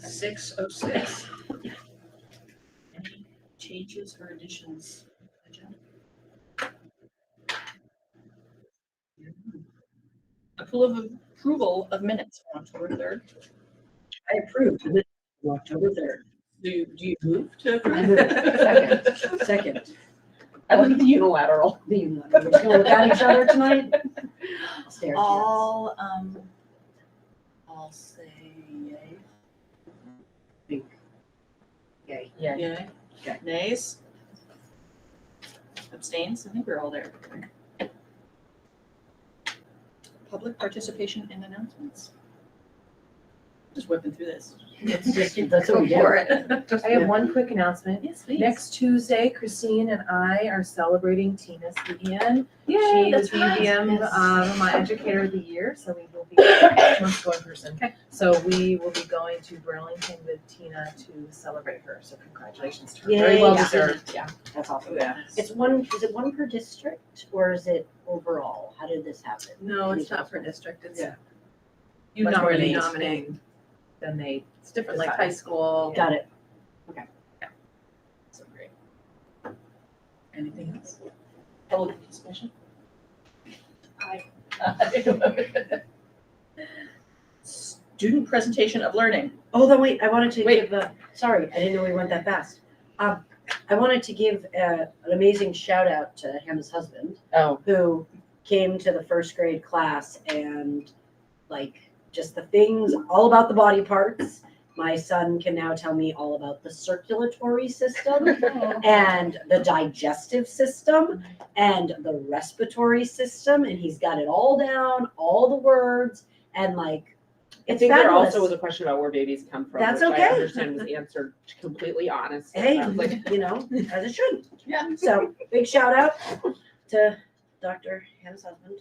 6:06. Any changes or additions? Agenda? Approval of minutes on October 3rd. I approve the minutes of October 3rd. Do you move to I move. approve? Second. I like the unilateral. We're just gonna look at each other tonight? I'll stare at you. I'll say yay. Yay. Yeah. Yay. Okay. Nays? Abstains? I think we're all there. Public participation in announcements. Just whipping through this. That's what we do. For it. I have one quick announcement. Yes, please. Next Tuesday, Christine and I are celebrating Tina's BBN. Yay, She that's is BBM Yes. my Educator of the Year, so we will be let's go in person. Okay. So we will be going to Burlington with Tina to celebrate her. So congratulations to her. Very Yay. well Yeah. deserved. Yeah. That's awesome. Yeah. Is it one per district or is it overall? How did this happen? No, it's not for district. It's Yeah. you Much more nominate, nominate. then they. It's different, like high school. Got it. So great. Anything else? Public participation? Student presentation of learning. Oh, then wait, I wanted to Wait. give sorry, I didn't know we went that fast. I wanted to give an amazing shout out to Hannah's husband, Oh. who came to the first grade class and like just the things all about the body parts. My son can now tell me all about the circulatory system and the digestive system and the respiratory system, and he's got it all down, all the words, and like I it's think there fabulous. also was a question about where babies come from. That's which okay. I understand was answered completely honest. Hey, I was like, you know, as it should. Yeah. So big shout out to Dr. Hannah's husband.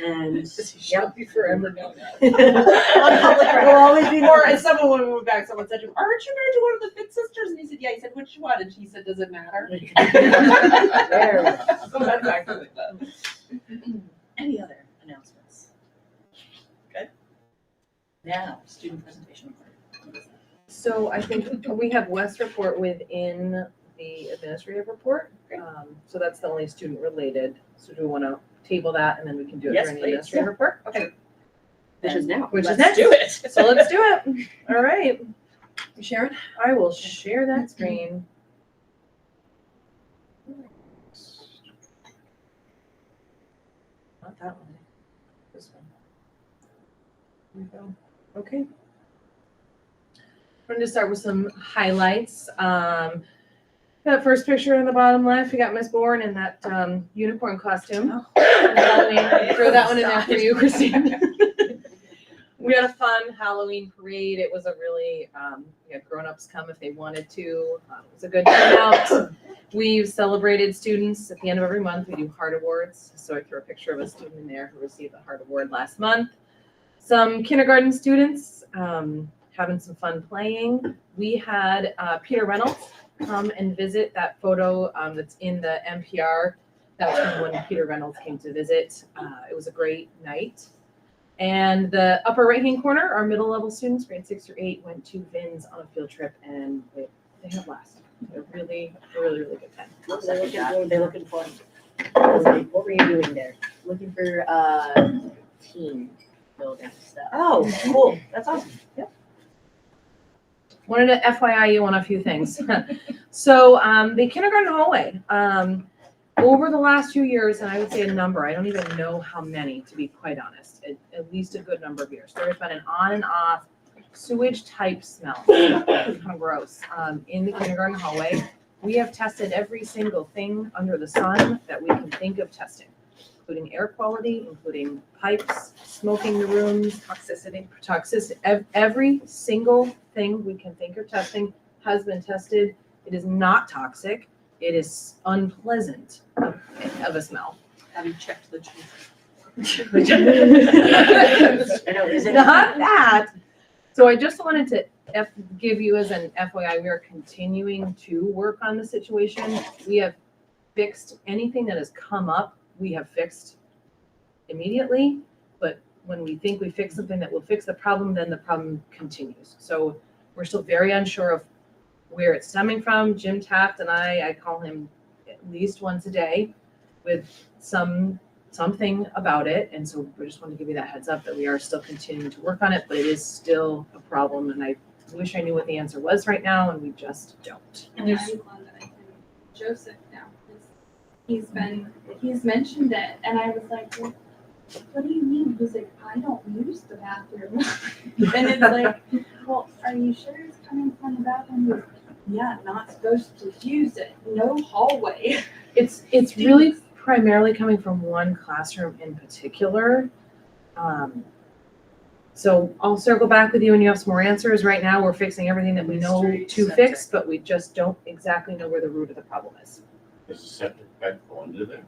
And She'll be forever known as. on public record. Will always be or as someone when we went back, someone said to him, "Aren't you married to one of the Fit sisters?" And he said, "Yeah." He said, "Which one?" And she said, "Does it matter?" There. So that's actually that. Any other announcements? Good. Now, student presentation. So I think we have West report within the administrative report. Great. So that's the only student related. So do we want to table that and then we can do it Yes, during the please. administrative report? Okay. Which is now. Which is Let's next. do it. So let's do it. All right. You share it? I will share that screen. Not that one. This one. There we go. Okay. We're going to start with some highlights. That first picture on the bottom left, we got Miss Bourne in that unicorn costume. Halloween. Throw that one in there for you, Christine. We had a fun Halloween parade. It was a really, we had grown-ups come if they wanted to. It was a good turnout. We've celebrated students at the end of every month. We do Heart Awards. So I threw a picture of a student in there who received the Heart Award last month. Some kindergarten students having some fun playing. We had Peter Reynolds come and visit. That photo that's in the NPR. That's from when Peter Reynolds came to visit. It was a great night. And the upper right-hand corner, our middle level students, grade 6 through 8, went to Vin's on a field trip, and they had a blast. A really good time. What were they looking for? What were you doing there? Looking for team building stuff. Oh, cool. That's awesome. Yep. Wanted to FYI you on a few things. So the kindergarten hallway, over the last few years, and I would say a number, I don't even know how many, to be quite honest, at least a good number of years. There's been an on and off sewage type smell, kind of gross, in the kindergarten hallway. We have tested every single thing under the sun that we can think of testing, including air quality, including pipes, smoking the rooms, toxicity, every single thing we can think of testing has been tested. It is not toxic. It is unpleasant of a smell. Have you checked the children? I know, is it Not that. So I just wanted to give you as an FYI, we are continuing to work on the situation. We have fixed anything that has come up. We have fixed immediately, but when we think we fix something that will fix the problem, then the problem continues. So we're still very unsure of where it's stemming from. Jim Taft and I call him at least once a day with something about it. And so we just want to give you that heads up that we are still continuing to work on it, but it is still a problem. And I wish I knew what the answer was right now, and we just don't. And I'm glad that I can Joseph now, because he's mentioned it, and I was like, well, what do you mean? He's like, I don't use the bathroom. And it's like, well, are you sure it's coming from the bathroom? He's like, yeah, not supposed to use it, no hallway. It's really primarily coming from one classroom in particular. So I'll circle back with you when you have some more answers. Right now, we're fixing everything that we know Street to septic. fix, but we just don't exactly know where the root of the problem is. Does the septic pipe go under there?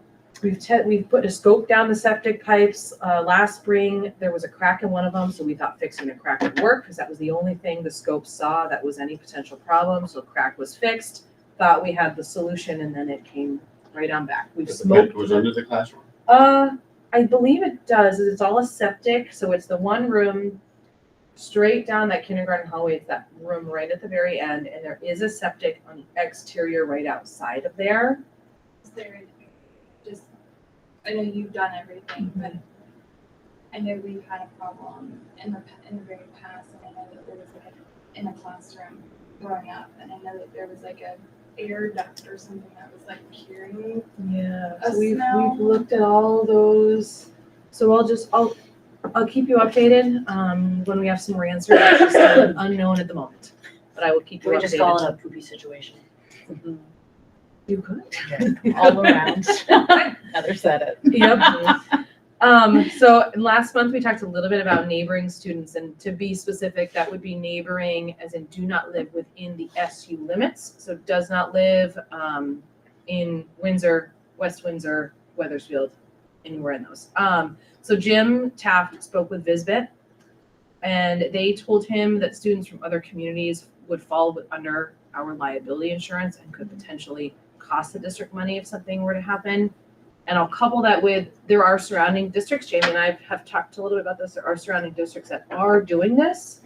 We've put a scope down the septic pipes. Last spring, there was a crack in one of them, so we thought fixing the crack would work, because that was the only thing the scope saw that was any potential problem. So crack was fixed, thought we had the solution, and then it came right on back. We've But the smoked pipe goes the- under the classroom? I believe it does. It's all a septic, so it's the one room straight down that kindergarten hallway. It's that room right at the very end, and there is a septic on the exterior right outside of there. Is there just, I know you've done everything, but I know we've had a problem in the very past, and I know that there was like in a classroom growing up, and I know that there was like a air duct or something that was like curing. Yeah, A so we've smell. looked at all those. So I'll keep you updated when we have some more answers. It's just still unknown at the moment, but I will keep you We updated. just call it a poopy situation. You could. All around. Heather said it. Yep. So last month we talked a little bit about neighboring students, and to be specific, that would be neighboring as in do not live within the SU limits. So does not live in Windsor, West Windsor, Weathersfield, anywhere in those. So Jim Taft spoke with Visbit, and they told him that students from other communities would fall under our liability insurance and could potentially cost the district money if something were to happen. And I'll couple that with, there are surrounding districts, Jamie and I have talked a little bit about this, there are surrounding districts that are doing this.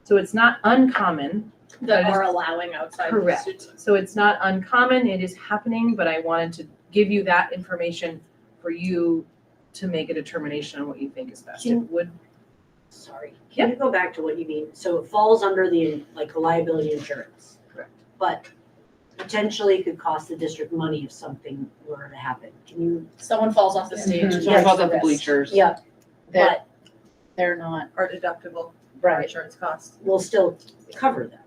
So it's not uncommon. That That is are allowing outside correct. students. So it's not uncommon, it is happening, but I wanted to give you that information for you to make a determination on what you think is best. It would, Sorry, can you go back to what you mean? So it falls under the, like, the liability insurance. Correct. But potentially could cost the district money if something were to happen. Can you? Someone falls off the stage. Mhm. Someone falls off the Risk. bleachers. Yeah, That but they're not. Our deductible Right. insurance costs. we'll still cover them,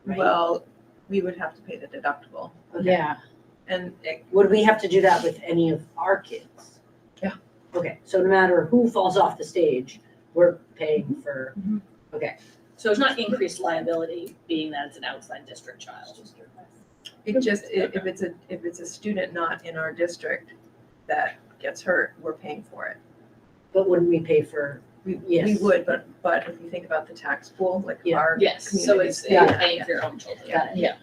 right? Well, we would have to pay the deductible. Okay. Yeah. And it, Would we have to do that with any of our kids? Yeah. Okay, so no matter who falls off the stage, we're paying for, okay. So it's not increased liability, being that it's an outside district child. it just, if it's a student not in our district that gets hurt, we're paying for it. But wouldn't we pay for, We Yes. would, but if you think about the tax pool, like Yeah. our Yes, so it's communities. paying for your own children. Got it. Yeah.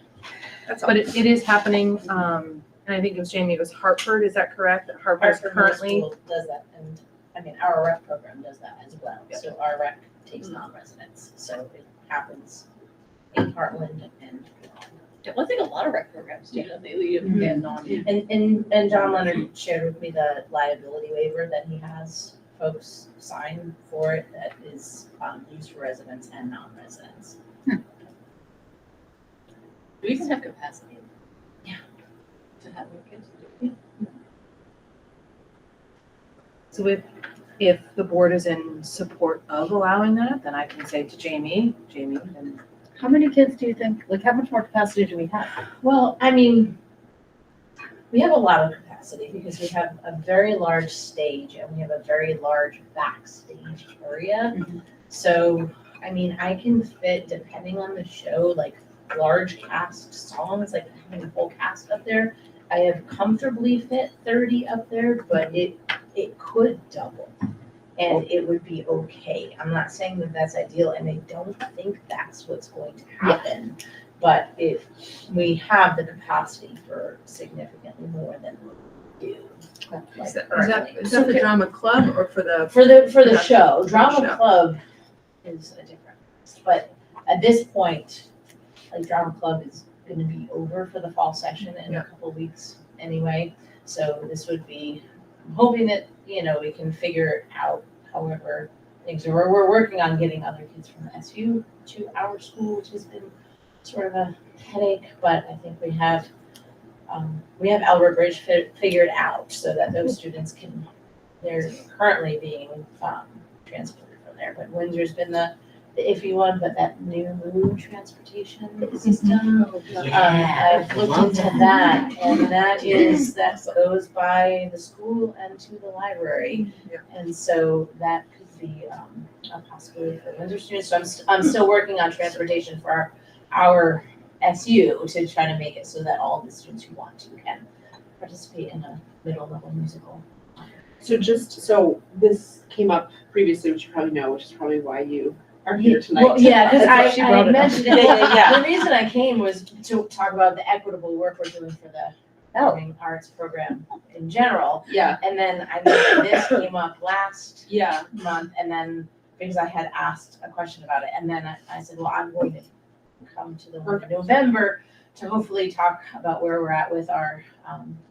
That's all. but it is happening, and I think it was Jamie, it was Hartford, is that correct? That Hartford's Hartford Middle currently, School does that, and, I mean, our rec program does that as well, Yeah. so our rec takes non-residents, so it happens in Heartland and. Well, I think a lot of rec programs do, don't they leave and non. And John Leonard shared with me the liability waiver that he has folks sign for it that is, used for residents and non-residents. Do we even have capacity? Yeah. To have more kids? so if the board is in support of allowing that, then I can say to Jamie, and How many kids do you think, like, how much more capacity do we have? Well, I mean, we have a lot of capacity because we have a very large stage and we have a very large backstage area. So, I mean, I can fit, depending on the show, like large cast songs, like having a whole cast up there. I have comfortably fit 30 up there, but it could double. And it would be okay. I'm not saying that that's ideal, and I don't think that's what's going to happen. But if we have the capacity for significantly more than do. Is that the drama club or for the? For the Production. show, drama Show. club is a different, but at this point, like drama club is gonna be over for the fall session in Yeah. a couple weeks anyway. So this would be, I'm hoping that, we can figure out however things are. We're working on getting other kids from the SU to our school, which has been sort of a headache, but I think we have Albert Bridge figured out so that those students they're currently being transported from there. But Windsor's been the iffy one, but that new mood transportation system, I've looked into that, and that goes by the school and to the library. Yeah. And so that could be a possibility for Windsor students. So I'm still working on transportation for our SU to try to make it so that all the students who want to can participate in a middle level musical. So this came up previously, which you probably know, which is probably why you are here tonight. Well, yeah, because That's why she I brought it up. mentioned it. Yeah. The reason I came was to talk about the equitable work we're doing for the performing arts program in general. Yeah, And then I know that this came up last yeah. month, and then because I had asked a question about it, and then I said, well, I'm going to come to the one in November to hopefully talk about where we're at with our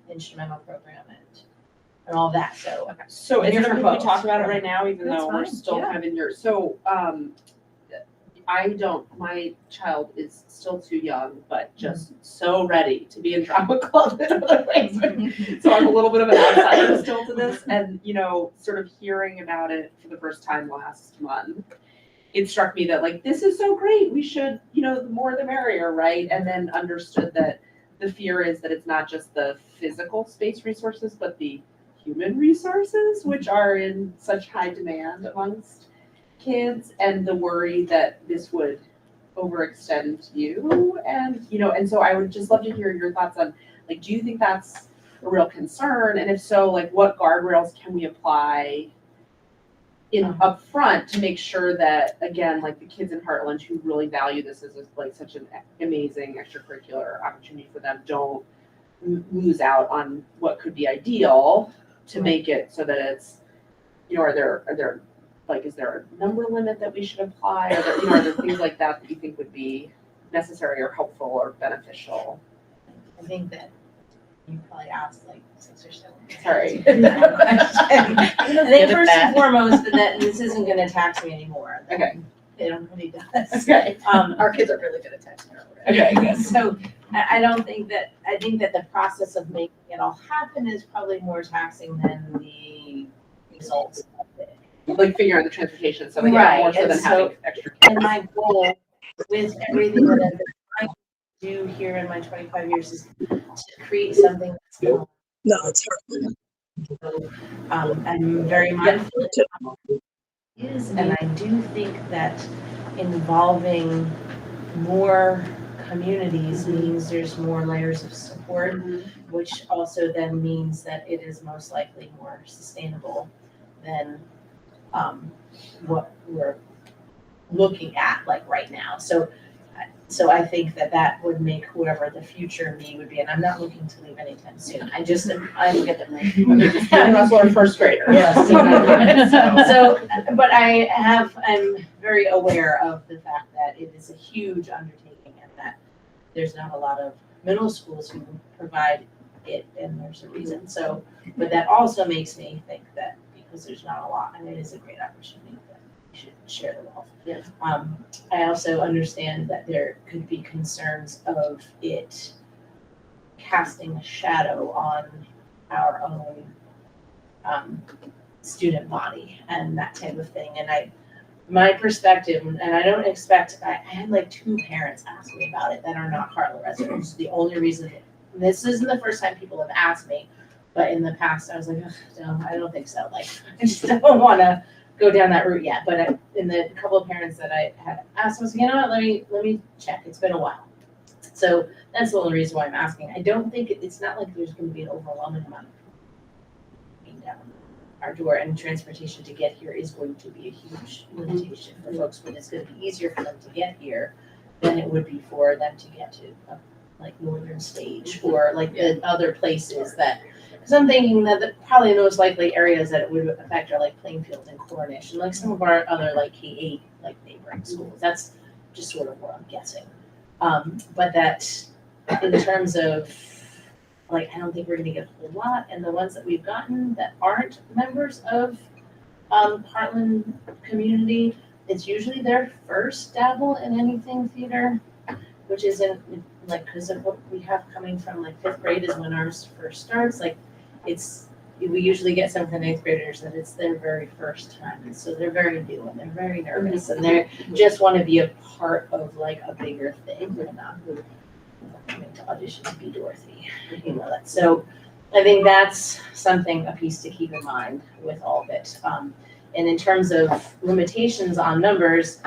instrumental program and all that. So So is Here it for something we both. talk about it right now, even That's though we're fine, still yeah. kind of in your, my child is still too young, but just so ready to be in drama club in other ways. So I'm a little bit of an outsider still to this, and, sort of hearing about it for the first time last month, it struck me that like, this is so great, we should, the more the merrier, right? And then understood that the fear is that it's not just the physical space resources, but the human resources, which are in such high demand amongst kids, and the worry that this would overextend you. And so I would just love to hear your thoughts on, like, do you think that's a real concern? And if so, like, what guardrails can we apply up front to make sure that, again, like the kids in Heartland who really value this as like such an amazing extracurricular opportunity for them don't lose out on what could be ideal to make it so that it's, are there like, is there a number limit that we should apply? Are there things like that that you think would be necessary or helpful or beneficial? I think that you probably asked like 6 or 7. Sorry. I think first and foremost that this isn't going to tax me anymore. Okay. It already does. Okay. Our kids are really good at texting already. Okay, good. So I don't think that, I think that the process of making it all happen is probably more taxing than the results of it. Like figuring out the transportation and stuff like Right, that, more so and than so- having extra And kids. my goal with everything that I've been trying to do here in my 25 years is to create something that's going. No, it's hard. So, I'm very mindful of it is, and I do think that involving more communities means there's more layers of support, which also then means that it is most likely more sustainable than what we're looking at like right now. So I think that would make whoever the future me would be, and I'm not looking to leave anytime soon. I'm getting ready. Russell, first grader. Yes. So, but I'm very aware of the fact that it is a huge undertaking and that there's not a lot of middle schools who provide it, and there's a reason. So, but that also makes me think that because there's not a lot, and it is a great opportunity, that we should share the wealth. Yeah. I also understand that there could be concerns of it casting a shadow on our own student body and that type of thing. And my perspective, and I don't expect, I had like 2 parents ask me about it that are not Heartland residents. The only reason, this isn't the first time people have asked me, but in the past I was like, no, I don't think so. Like, I just don't want to go down that route yet. But in the couple of parents that I had asked, I was like, you know what, let me check. It's been a while. So that's the only reason why I'm asking. I don't think it's not like there's going to be an overwhelming amount of people being down our door, and transportation to get here is going to be a huge limitation for folks, but it's going to be easier for them to get here than it would be for them to get to like Northern Stage or like the other places that, because I'm thinking that probably the most likely areas that it would affect are like Plainfield and Cornish and like some of our other like K-8 like neighboring schools. That's just sort of where I'm guessing. But that in terms of like, I don't think we're gonna get a whole lot, and the ones that we've gotten that aren't members of Heartland community, it's usually their first dabble in anything theater, which isn't like, because of what we have coming from like 5th grade is when ours first starts, like we usually get some from 8th graders that it's their very first time, and so they're very new and they're very nervous and they just want to be a part of like a bigger thing. They're not coming to audition to be Dorothy, you know that. So I think that's a piece to keep in mind with all of it. And in terms of limitations on numbers,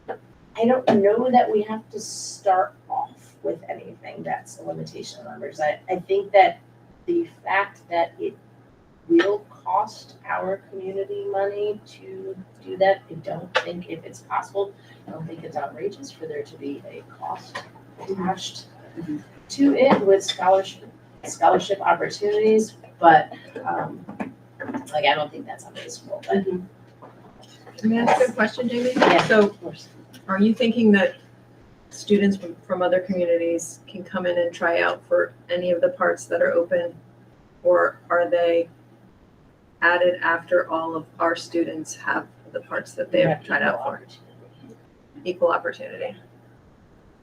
I don't know that we have to start off with anything that's a limitation on numbers. I think that the fact that it will cost our community money to do that, I don't think if it's possible, I don't think it's outrageous for there to be a cost attached to it with scholarship opportunities, but like I don't think that's unreasonable. But May I ask a question, Jamie? Yeah, So of course. are you thinking that students from other communities can come in and try out for any of the parts that are open? Or are they added after all of our students have the parts that they've tried out for? Equal opportunity.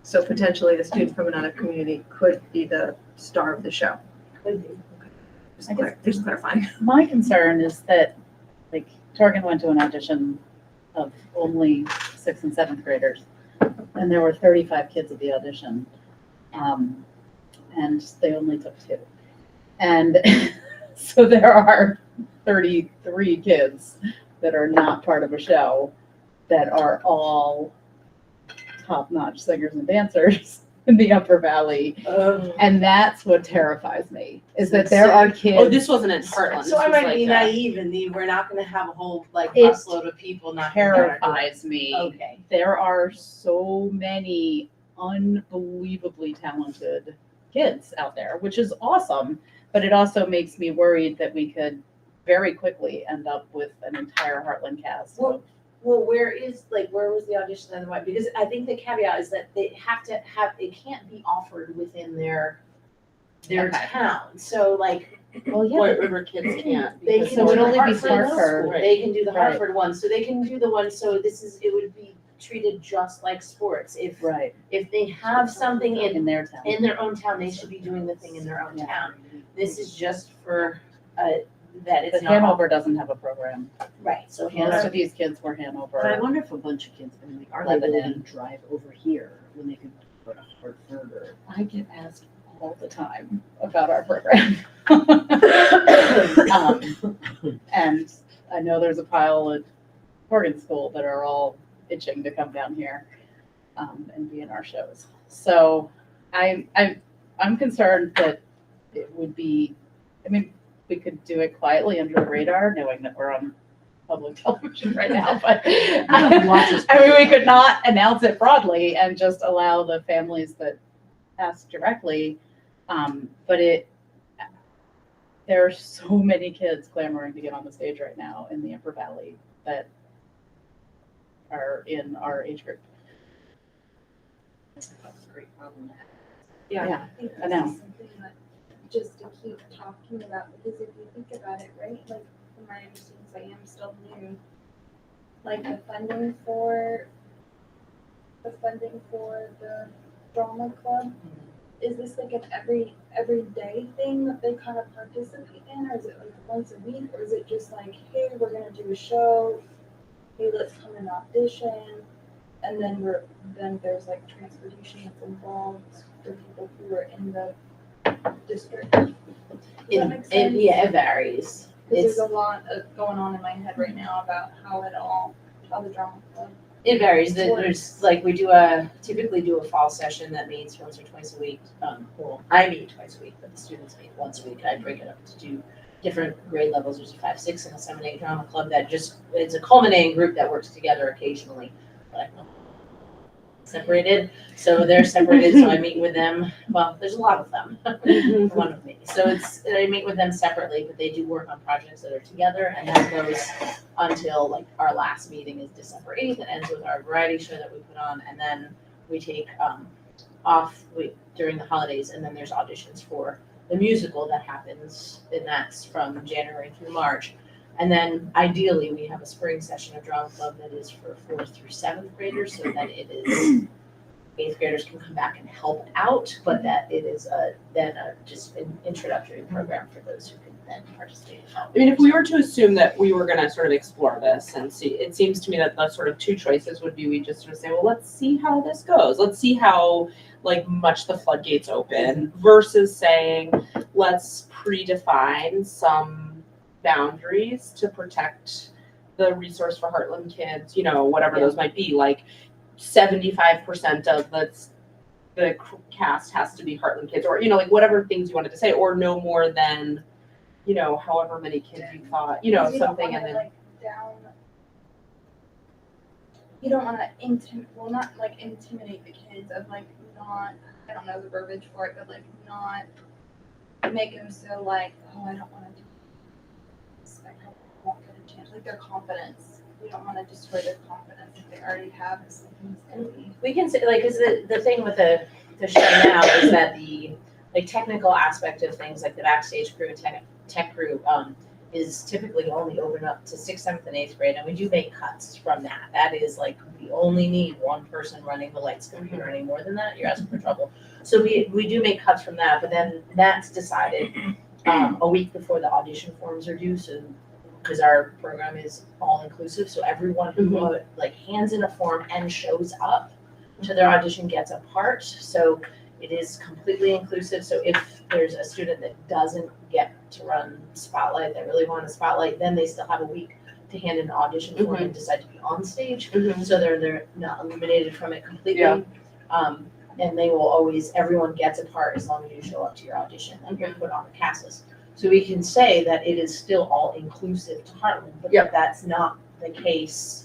So potentially a student from another community could be the star of the show. Could be. Just clarifying. My concern is that, like, Torgan went to an audition of only 6th and 7th graders, and there were 35 kids at the audition, and they only took 2. And so there are 33 kids that are not part of a show that are all top-notch singers and dancers in the Upper Valley. And that's what terrifies me, is that there are kids. Oh, this wasn't at Heartland. So I might be naive and we're not gonna have a whole like It busload of people not. terrifies me. Okay. There are so many unbelievably talented kids out there, which is awesome, but it also makes me worried that we could very quickly end up with an entire Heartland cast. Well, where was the audition and what? Because I think the caveat is that they have to have, it can't be offered within their Okay. town. So like, Well, yeah, White River kids can't. they because can So do it the only be Hartford one. Hartford. Right. They can do the Right. Hartford one, so they can do the one, so it would be treated just like sports. right, If they have something in their town. in their own town, they should be doing the thing in their own Yeah. town. This is just for, that it's But not. Hanover doesn't have a program. Right, so Most Hanover, of these kids were But I Hanover. wonder if a bunch of kids, I mean, like, are they Lebanon. willing to drive over here when they could go to Hartford or? I get asked all the time about our program. And I know there's a pile at Morgan School that are all itching to come down here and be in our shows. So I'm concerned that it would be, I mean, we could do it quietly under the radar, knowing that we're on public television right now, but I mean, we could not announce it broadly and just allow the families that ask directly. But there are so many kids clamoring to get on the stage right now in the Upper Valley that are in our age group. that's a great problem. Yeah, think I know. this is something that just to keep talking about, because if you think about it, right, like from my understanding, I am still new, like the funding for the drama club, is this like an everyday thing that they kind of participate in, or is it like once a week, or is it just like, hey, we're gonna do a show, hey, let's come and audition, and then there's like transportation that's involved for people who are in the district. Does that make sense? Yeah, it varies. Because It's, there's a lot going on in my head right now about how the drama club. it varies. There's like, we typically do a fall session that meets once or twice a week. Well, I meet twice a week, but the students meet once a week. I break it up to do different grade levels. There's a 5, 6, and a 7, 8 drama club that it's a culminating group that works together occasionally. But separated. So they're separated, so I meet with them. Well, there's a lot of them, one of me. So I meet with them separately, but they do work on projects that are together, and that goes until like our last meeting is December 8th. It ends with our variety show that we put on, and then we take off during the holidays, and then there's auditions for the musical that happens, and that's from January through March. And then ideally, we have a spring session of drama club that is for 4th through 7th graders, so that it is 8th graders can come back and help out, but that it is just an introductory program for those who can then participate. I mean, if we were to assume that we were gonna sort of explore this and see, it seems to me that the sort of two choices would be, we just sort of say, well, let's see how this goes. Let's see how like much the floodgates open versus saying, let's predefine some boundaries to protect the resource for Heartland kids, whatever those might be, like 75% of the cast has to be Heartland kids, or, like whatever things you wanted to say, or no more than, however many kids you thought, something, and then. You don't wanna not like intimidate the kids of like not, I don't know the verbiage for it, but like not make them so like, oh, I don't wanna do this, I won't get a chance, like their confidence. We don't wanna destroy their confidence if they already have something that's gonna be. We can say, like, cause the thing with the show now is that the like technical aspect of things, like the backstage crew and tech crew, is typically only open up to 6th, 7th, and 8th grade, and we do make cuts from that. That is like, we only need one person running the lights computer. Any more than that, you're asking for trouble. So we do make cuts from that, but then that's decided a week before the audition forms are due, so because our program is all inclusive, so everyone who like hands in a form and shows up to their audition gets a part. So it is completely inclusive. So if there's a student that doesn't get to run Spotlight, that really want a Spotlight, then they still have a week to hand in an audition form and decide to be on stage. So they're not eliminated from it completely. Yeah. And they will always, everyone gets a part as long as you show up to your audition and you're put on the cast list. So we can say that it is still all inclusive to Heartland, but that's not the case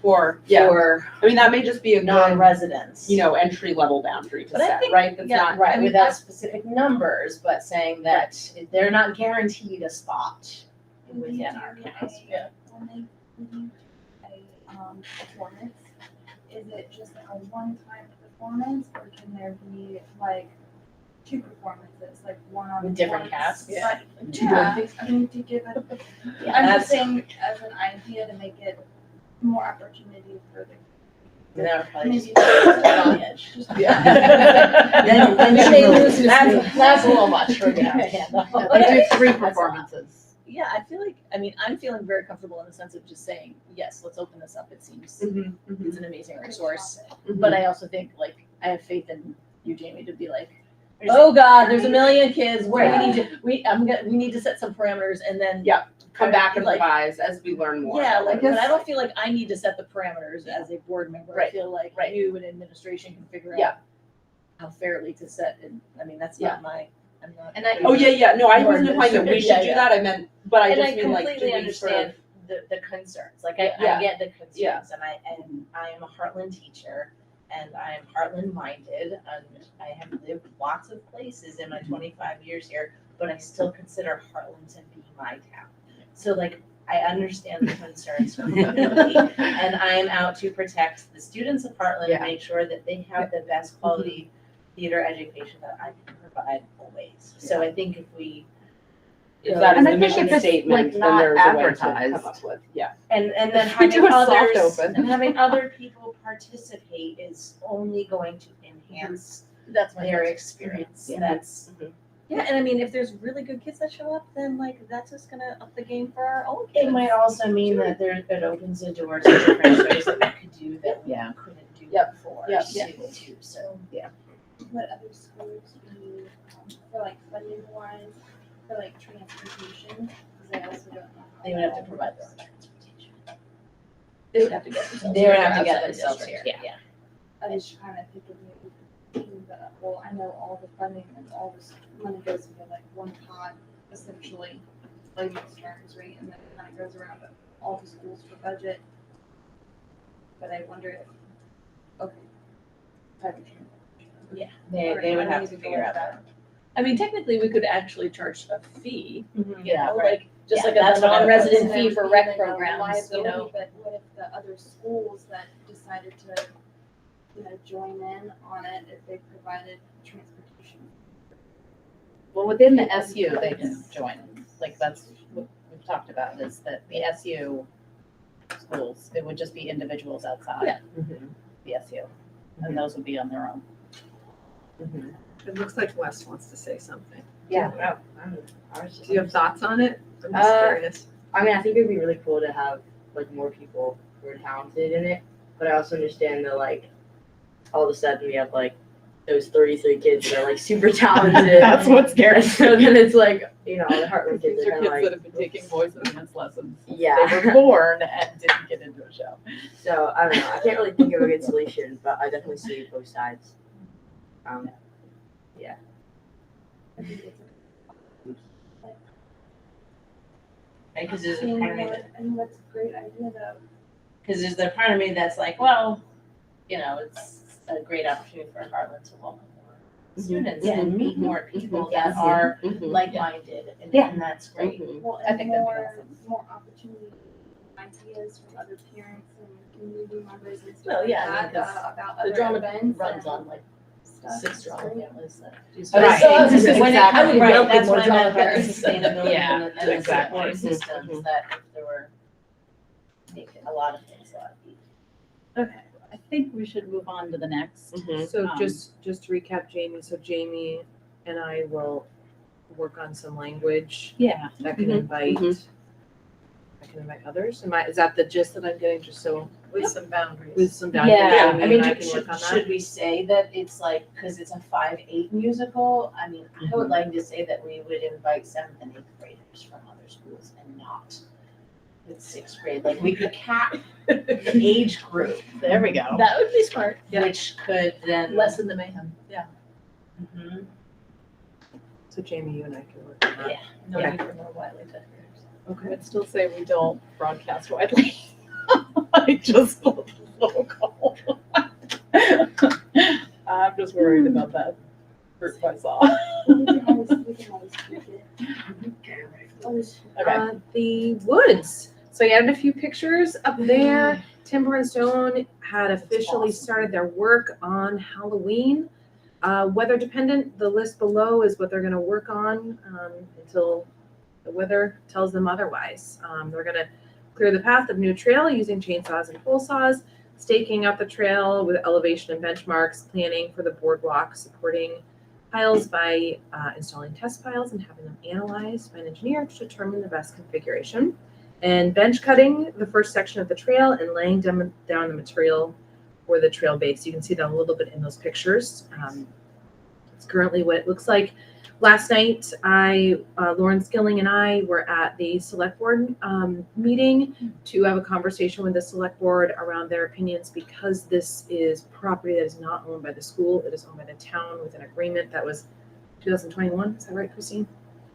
for I mean, that may just be a good, non-residents. entry level boundary to But I set, think- right? That's not, Right, I mean, without specific numbers, but saying that they're not guaranteed a spot within our cast. Yeah. When they do a performance, is it just like a one-time performance, or can there be like 2 performances, like one on With different one casts? spot? Yeah. I mean, to give it, Yeah, I'm that's, just saying as an idea to make it more opportunity for the. that would probably just Maybe- be on the edge. Then They she lose, that's a little much for me to handle. They do 3 performances. Yeah, I feel like, I'm feeling very comfortable in the sense of just saying, yes, let's open this up. It seems it's an amazing resource. But I also think like, I have faith in you, Jamie, to be like, oh God, there's a million kids where we need to set some parameters and then. come back and like, revise as we learn more. Yeah, like, but I don't feel like I need to set the parameters as a board member. I Right, feel like right. you and administration can figure Yeah. out how fairly to set, and, that's not I'm not. And I- Oh, yeah, no, I More wasn't implying that we administrative, should do that, I meant, but I And just I mean like, do completely we sort of. understand the concerns, like I Yeah. get the concerns, Yeah. and I am a Heartland teacher, and I am Heartland minded, and I have lived lots of places in my 25 years here, but I still consider Heartland to be my town. So like, I understand the concerns completely, and I am out to protect the students of Heartland and make sure that they have the best quality theater education that I can provide always. So I think if we If that is And I the think mission if it's, statement, like, then not there's a way to advertised. come up with, and then We do having a soft others open. and having other people participate is only going to enhance That's my their thoughts. experience. Yeah. That's Yeah, and if there's really good kids that show up, then like that's just gonna up the game for our own it kids. might also mean that it opens the door to different shows that we could do that we Yeah. couldn't do before too. So What other schools do you, for like funding wise, for like transportation, because I also don't know. how they would have to that provide their works. own transportation. They would have to get themselves. They would here have to get outside the themselves here. district. Yeah. I was trying to think of well, I know all the funding and all this money goes into like one pot, essentially, like most terms, right? And then it kind of goes around to all the schools for budget. But I wonder if, okay, They would have to figure out that. I mean, technically, we could actually charge a fee, you Yeah, know, right. like, just Yeah, like a that's what I was- non-resident And fee then for we rec then go programs, you know? liability, But what if the other schools that decided to, join in on it, if they provided transportation? Well, within the SU, they can join. Like, that's what we've talked about, is that the SU schools, it would just be individuals outside Yeah. the SU. And those would be on their own. It looks like Wes wants to say something. Yeah. Do you have thoughts on it? I'm just curious. I mean, I think it'd be really cool to have like more people who are talented in it, but I also understand that like all of a sudden we have like those 33 kids that are like super talented. That's what scares So then it's like, you know, the Heartland kids These are are kind of kids that like, have been taking voice and dance lessons. since Yeah. They were born and didn't get into a show. so I don't know. I can't really think of a good solution, but I definitely see both sides. Because there's a Seeing part of me more- I think that's a great idea though. because there's the part of me that's like, well, you know, it's a great opportunity for Heartland to welcome more students Yeah. and meet more people that Yes. are Mhm. like-minded, Yeah. and that's great. Well, I and think that'd be more, awesome. more opportunity, ideas from other parents and community members and stuff Well, like yeah, I that, mean, 'cause about The other drama events runs and on like stuff. 6 It's drama great. families that do Right. stuff. So I was just When when it I comes- would right, welcome that's more what I meant drama about the parents. sustainability Yeah, and the exactly. support systems, that if there were, make a lot of things a lot easier. Okay, I think we should move on to the next. So Um, just to recap, Jamie, so Jamie and I will work on some language Yeah. that can invite, I can invite others. Is that the gist that I'm getting, just so, With some boundaries. with some boundaries, Yeah, Jamie I mean, and I can work on should that? we say that it's like, because it's a 5-8 musical, I mean, I would like to say that we would invite 7th and 8th graders from other schools and not the 6th grade, like we could cap the age group, There we go. That would be smart. which could then. Lessen the mayhem. Yeah. Mhm. So Jamie, you and I can work on that. Yeah. No Okay. need for more widely tech. I would still say we don't broadcast widely. I just local. I'm just worried about that group I saw. We can always tweak it. Okay. The woods. So I added a few pictures up there. Timber and Stone had officially started their work on Halloween. Weather dependent, the list below is what they're gonna work on until the weather tells them otherwise. They're gonna clear the path of new trail using chainsaws and pole saws, staking out the trail with elevation and benchmarks, planning for the boardwalk, supporting piles by installing test piles and having them analyzed by an engineer to determine the best configuration. And bench cutting the first section of the trail and laying down the material for the trail base. You can see that a little bit in those pictures. It's currently what it looks like. Last night, Lauren Skilling and I were at the select board meeting to have a conversation with the select board around their opinions, because this is property that is not owned by the school. It is owned by the town with an agreement that was 2021. Is that right, Christine?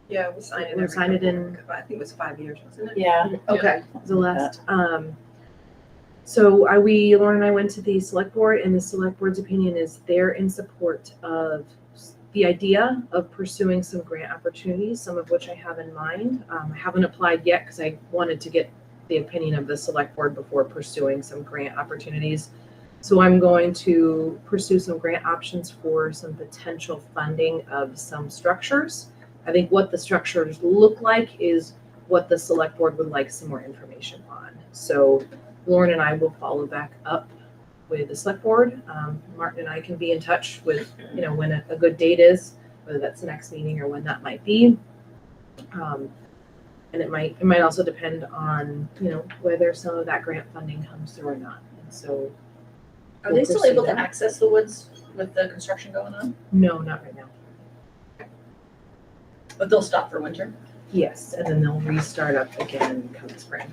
Yeah, we signed it. We every signed it couple- in- I think it was 5 years, wasn't it? Yeah. Okay, the last. So Lauren and I went to the select board, and the select board's opinion is they're in support of the idea of pursuing some grant opportunities, some of which I have in mind. I haven't applied yet because I wanted to get the opinion of the select board before pursuing some grant opportunities. So I'm going to pursue some grant options for some potential funding of some structures. I think what the structures look like is what the select board would like some more information on. So Lauren and I will follow back up with the select board. Martin and I can be in touch with, when a good date is, whether that's the next meeting or when that might be. And it might also depend on, whether some of that grant funding comes through or not. And so Are we'll they still pursue able to that. access the woods with the construction going on? No, not right now. But they'll stop for winter? Yes, and then they'll restart up again come spring.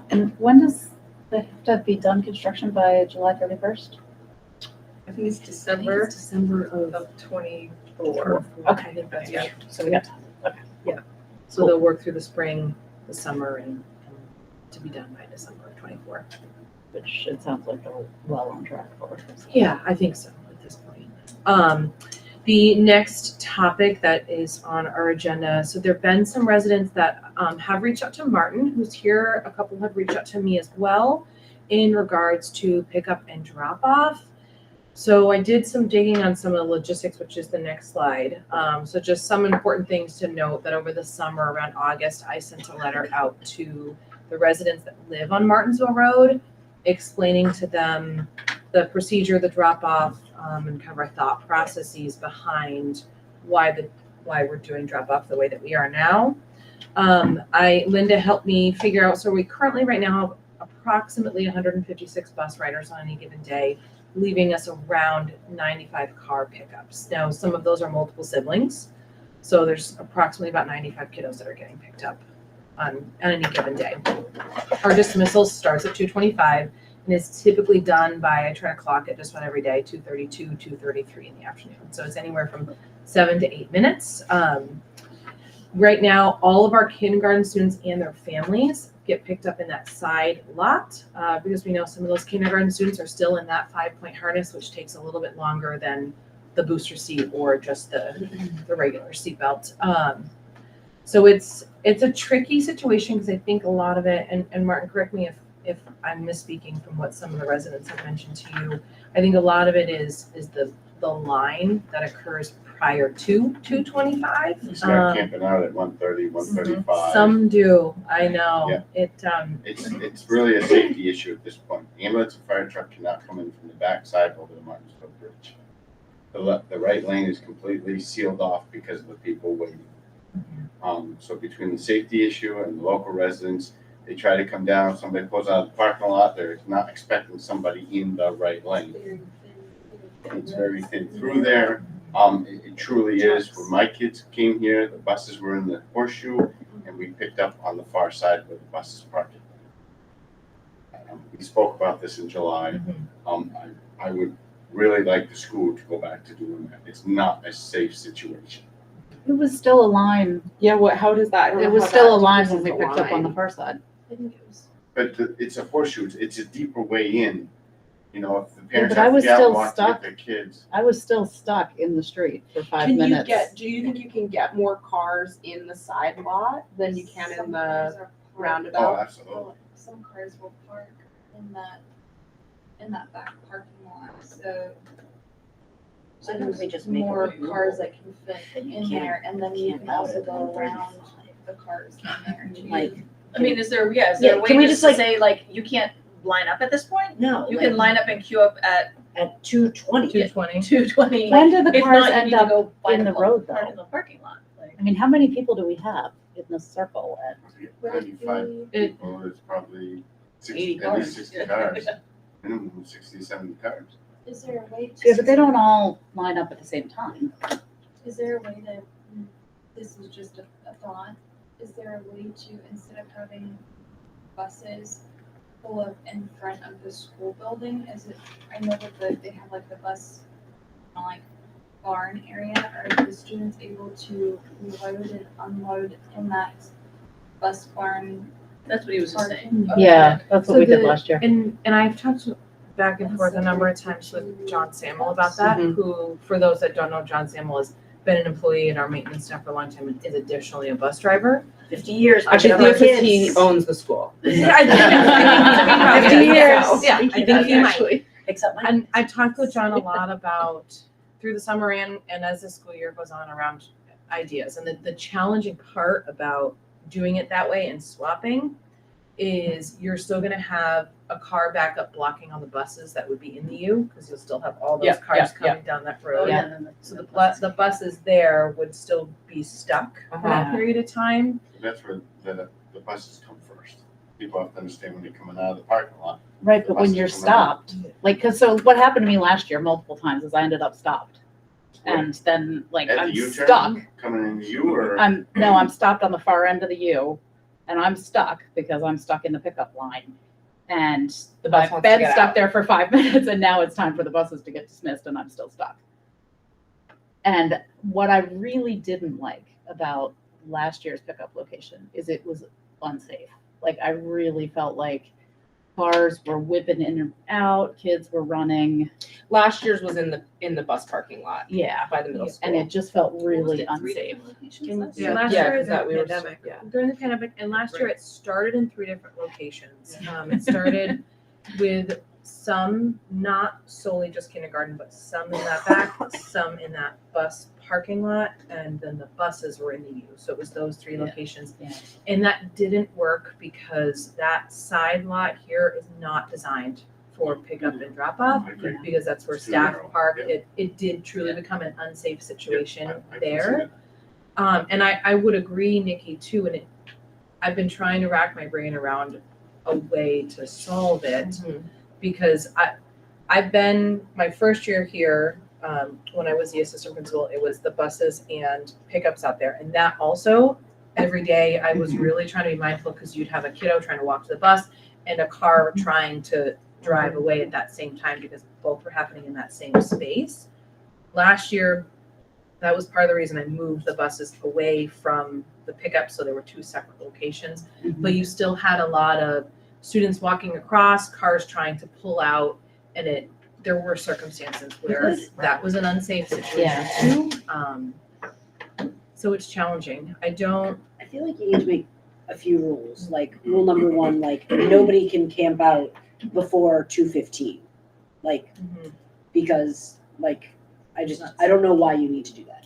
And when does they have to be done construction by July 31st? I think it's I think December it's December of of 24. Okay. I think that's Yeah. right. So we got time. So they'll work through the spring, the summer, and to be done by December of 24. Which it sounds like they're well on track for. Yeah, I think so at this point. The next topic that is on our agenda, so there have been some residents that have reached out to Martin, who's here. A couple have reached out to me as well in regards to pickup and drop off. So I did some digging on some of the logistics, which is the next slide. So just some important things to note that over the summer, around August, I sent a letter out to the residents that live on Martinsville Road, explaining to them the procedure, the drop off, and kind of our thought processes behind why we're doing drop off the way that we are now. Linda helped me figure out, so we currently right now have approximately 156 bus riders on any given day, leaving us around 95 car pickups. Now, some of those are multiple siblings, so there's approximately about 95 kiddos that are getting picked up on any given day. Our dismissal starts at 2:25 and is typically done by, I try to clock it just about every day, 2:32, 2:33 in the afternoon. So it's anywhere from 7 to 8 minutes. Right now, all of our kindergarten students and their families get picked up in that side lot because we know some of those kindergarten students are still in that 5-point harness, which takes a little bit longer than the booster seat or just the regular seat belt. So it's a tricky situation because I think a lot of it, and Martin, correct me if I'm misspeaking from what some of the residents have mentioned to you, I think a lot of it is the line that occurs prior to 2:25. You start camping out at 1:30, 1:35. Some do, I know. Yeah. It's really a safety issue at this point. Ambulance and fire truck cannot come in from the backside over the Martinsville Bridge. The right lane is completely sealed off because of the people waiting. So between the safety issue and the local residents, they try to come down, somebody pulls out of the parking lot, they're not expecting somebody in the right lane. It's very thin through there. It truly is. When my kids came here, the buses were in the horseshoe, and we picked up on the far side where the buses parked. We spoke about this in July. I would really like the school to go back to doing that. It's not a safe situation. It was still a line. Yeah, how does that? I don't It know was how still a that line differs when we as a picked up on the line. far side. I think it was. But it's a horseshoe. It's a deeper way in. You know, if the parents but I have to was get out still and walk to stuck. get their kids. I was still stuck in the street for 5 Can minutes. do you think you can get more cars in the side lot than you can in Some the cars are parked- Oh, roundabout? absolutely. Some cars will park in that back parking lot, so. So then we just there's make more it movable. cars that can fit Then you in can't- there, and then you can't can also have it go on around 35. the cars in there too. Like, I mean, is there a Yeah, way can we just just, to say like you can't line up at this point? no, You like, can line up and queue up at at 2:20. 2:20. 2:20. When do the If cars not, you end need to up go find in a the road, park though? in the parking lot. Like, I mean, how many people do we have in the circle? Would it 95 be- people, it's probably 80 at least cars. 60 cars. Minimum 60, 70 cars. Is there a way to? Yeah, but they don't all line up at the same time. Is there a way to, this is just a thought, is there a way to, instead of having buses pull up in front of the school building, I know that they have like the bus, like barn area, are the students able to load and unload in that bus barn? that's what he was just saying. Okay. Yeah, that's what So we did the- last year. And I've talked back and forth a number of times with John Samuel about that, who, for those that don't know, John Samuel has been an employee in our maintenance staff for a long time and is additionally a bus driver. 50 years. Actually, picking up our because he kids. owns the school. Yeah, I think 50 years. Yeah, I think he might. Actually. Except my. And I talked with John a lot about through the summer and as the school year goes on around ideas. And the challenging part about doing it that way and swapping is you're still gonna have a car backup blocking on the buses that would be in the U, because you'll still have all those Yeah, cars yeah, coming down that road. Yeah, and then So the buses there would still be stuck for that period of time. That's where the buses come first. People have to understand when they're coming out of the parking lot. Right, but when buses you're come out. stopped, so what happened to me last year multiple times is I ended up stopped. And then At the I'm U-turn, stuck. coming into you, or? I'm stopped on the far end of the U, and I'm stuck because I'm stuck in the pickup line. And The bus I've wants to been get stuck out. there for 5 minutes, and now it's time for the buses to get dismissed, and I'm still stuck. And what I really didn't like about last year's pickup location is it was unsafe. Like I really felt like cars were whipping in and out, kids were running. Last year's was in the bus parking lot Yeah. by the middle school. And it just felt really Almost at 3 unsafe. different locations And last yeah, year. last Yeah, year 'cause that we were- pandemic. yeah. During the pandemic, and last year it started in 3 different locations. It started with some, not solely just kindergarten, but some in that back, some in that bus parking lot, and then the buses were in the U. So it was those 3 locations. Yeah. And that didn't work because that side lot here is not designed for pickup and drop off, I agree. because that's where It's too staff narrow. park. Yeah. It did truly become an unsafe situation I can see there. that. And I would agree, Nikki, too, and I've been trying to rack my brain around a way to solve it, Mhm. because I've been, my first year here, when I was the assistant principal, it was the buses and pickups out there. And that also, every day, I was really trying to be mindful, because you'd have a kiddo trying to walk to the bus and a car trying to drive away at that same time, because both were happening in that same space. Last year, that was part of the reason I moved the buses away from the pickup, so there were 2 separate locations. But you still had a lot of students walking across, cars trying to pull out, and there were circumstances where that was an unsafe situation too. So it's challenging. I feel like you need to make a few rules, like rule number 1, like nobody can camp out before 2:15. Like, because like, I don't know why you need to do that.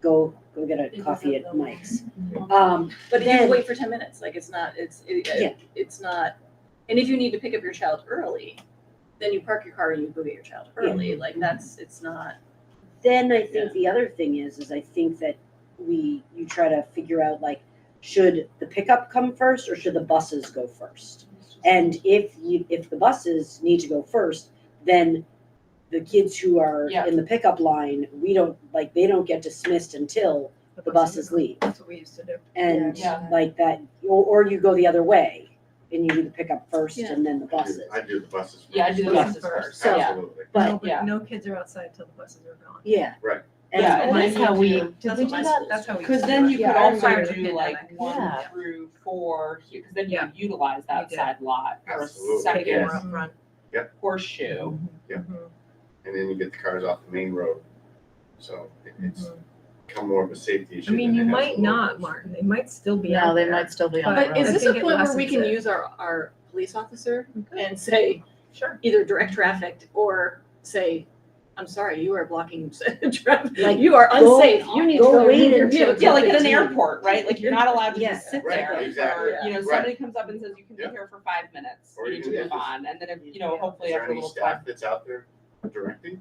Go get a coffee at Mike's. But you then- wait for 10 minutes, like it's not, Yeah. it's not, and if you need to pick up your child early, then you park your car and you go get your child early, like it's not. Then I think the other thing is I think that you try to figure out, like, should the pickup come first or should the buses go first? And if the buses need to go first, then the kids who are Yeah. in the pickup line, they don't get dismissed until the buses leave. That's what we used to do. And Yeah. like that, or you go the other way and you do the pickup first Yeah. and then the buses. I do the buses. Yeah, I do the buses First. first. So- Yeah. Absolutely. But Yeah. No kids are outside till the buses are gone. yeah. Right. And Yeah, and That's how we, That's did we what do my that? school- That's how we. Because used to then do it. you could Yeah, also prior to the do like pandemic. 1 Yeah. through 4 here, because then you Yeah. could utilize that did. side lot for a Absolutely. Take it second more up front. horseshoe. And then you get the cars off the main road. So it's become more of a safety issue. I mean, than you it has might been. not, Martin. They might still be out No, they there. might still be on But the But is road. I this think a it point where we lessens can it. use our police officer Okay. and say, Sure. either direct traffic or say, I'm sorry, you are blocking traffic, Like, you are go- unsafe, you need to go go wait move your until vehicle. Yeah, like at an 15. airport, right? Like you're not allowed to Yeah, just sit right, there. exactly. Or, Right. somebody comes up and says you can be Yeah. here for 5 minutes. Or You need to even move if it's- on, and then if, Is hopefully there after a any little staff time. that's out there directing?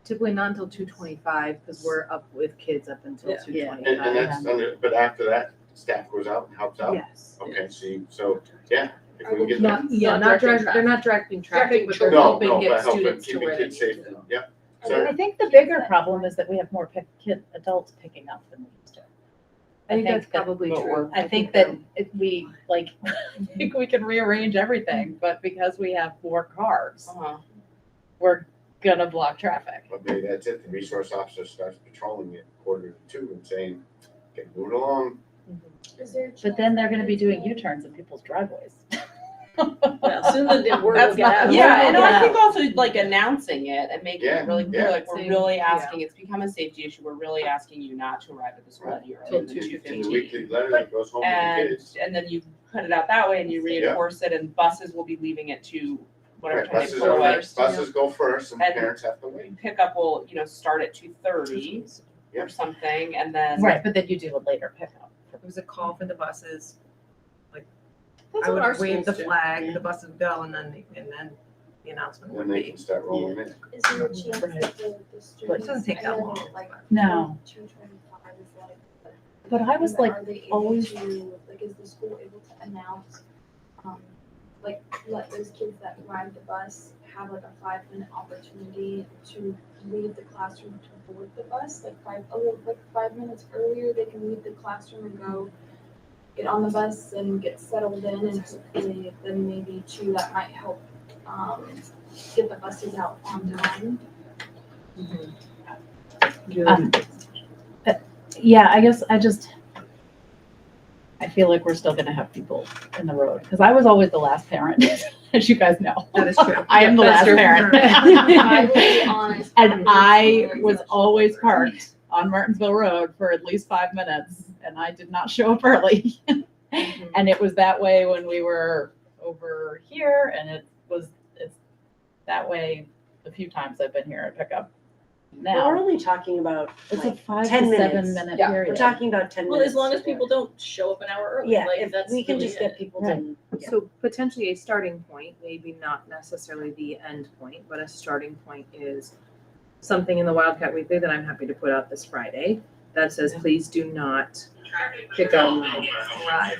Typically not until 2:25, because we're up with kids up until Yeah. 2:25. And that's under, but after that, staff goes out and helps out? Yes. Okay, so, yeah, if we can get that. Not, yeah, Not not directing they're not directing traffic, Directing but they're children. helping No, get but helping students to keeping where they kids need safe. to. Yeah. I So, think the bigger problem is that we have more adults picking up than we used to. I think that's that- probably but true. we're- I think that if we, like, I think we can rearrange everything, but because we have more cars, Uh-huh. we're gonna block traffic. but maybe that's it, the resource officer starts patrolling it 1:45 and saying, okay, move it along. Is there a But then they're gonna be chance doing that- U-turns in people's driveways. Well, soon the word will That's get not- out. Yeah, and I Yeah. think also like announcing it and making Yeah, it really clear, yeah. like we're Same, really yeah. asking, it's become a safety issue, we're really asking you not to arrive at the school any earlier Till than 2:15. In the 2:15. weekly letter that goes home with the And, kids. and then you put it out that way and you reinforce it, and buses will be leaving at 2, whatever Right, time they buses pull are away. first, buses go first and And- parents have to wait. Pickup will, start at 2:30 Yeah. or something, and then. Right, but then you do a later pickup. It was a call for the buses. That's I what our would wave the schools do. flag, the buses would go, and then the announcement would Then they be. can start rolling in. Is there a chance that the students? doesn't take I that know long. that, like, No. 2:25 is like. But I was like, Are they able always- to, like, is the school able to announce, like, let those kids that ride the bus have like a 5-minute opportunity to leave the classroom to board the bus? Like 5 minutes earlier, they can leave the classroom and go get on the bus and get settled in, and hopefully then maybe too, that might help, get the buses out on time. Yeah, I guess I feel like we're still gonna have people in the road, because I was always the last parent, as you guys know. That is true. I am the That's last true. parent. I will be honest. And I was always parked on Martinsville Road for at least 5 minutes, and I did not show up early. And it was that way when we were over here, and it's that way the few times I've been here at pickup. We're Now, only talking about it's like a 5 10 to 7 minutes. minute Yeah, We're period. talking about 10 Well, minutes. as long as to people don't show up an hour early, Yeah, like if that's we can really just get it. people Right. to. Yeah. So potentially a starting point, maybe not necessarily the end point, but a starting point is something in the Wildcat Weekly that I'm happy to put out this Friday that says, please do not pick up, arrive.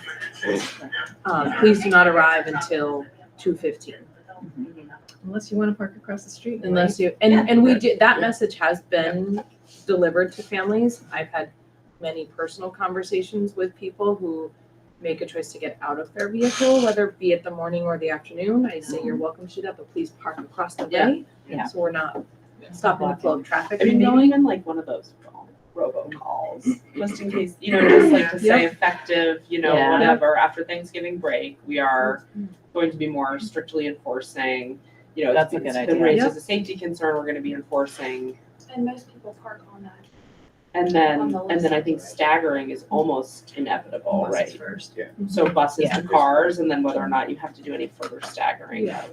Please do not arrive until 2:15. Unless you want to park across the street. Unless you, and we did, that message has been delivered to families. I've had many personal conversations with people who make a choice to get out of their vehicle, whether it be at the morning or the afternoon. I say you're welcome to do that, but please park across the way. Yeah. So we're not stopping the flow of traffic I mean, from maybe going. even like one of those robocalls, just in case, just like to say effective, Yeah. whatever, after Thanksgiving break, we are going to be more strictly enforcing, That's a good it's been idea. raised as a safety concern, we're gonna be enforcing. And most people park on that. And On then, the and then I list. think staggering is almost inevitable, Buses right? first. So buses Yeah. to cars, and then whether or not you have to do any further staggering Yeah. of,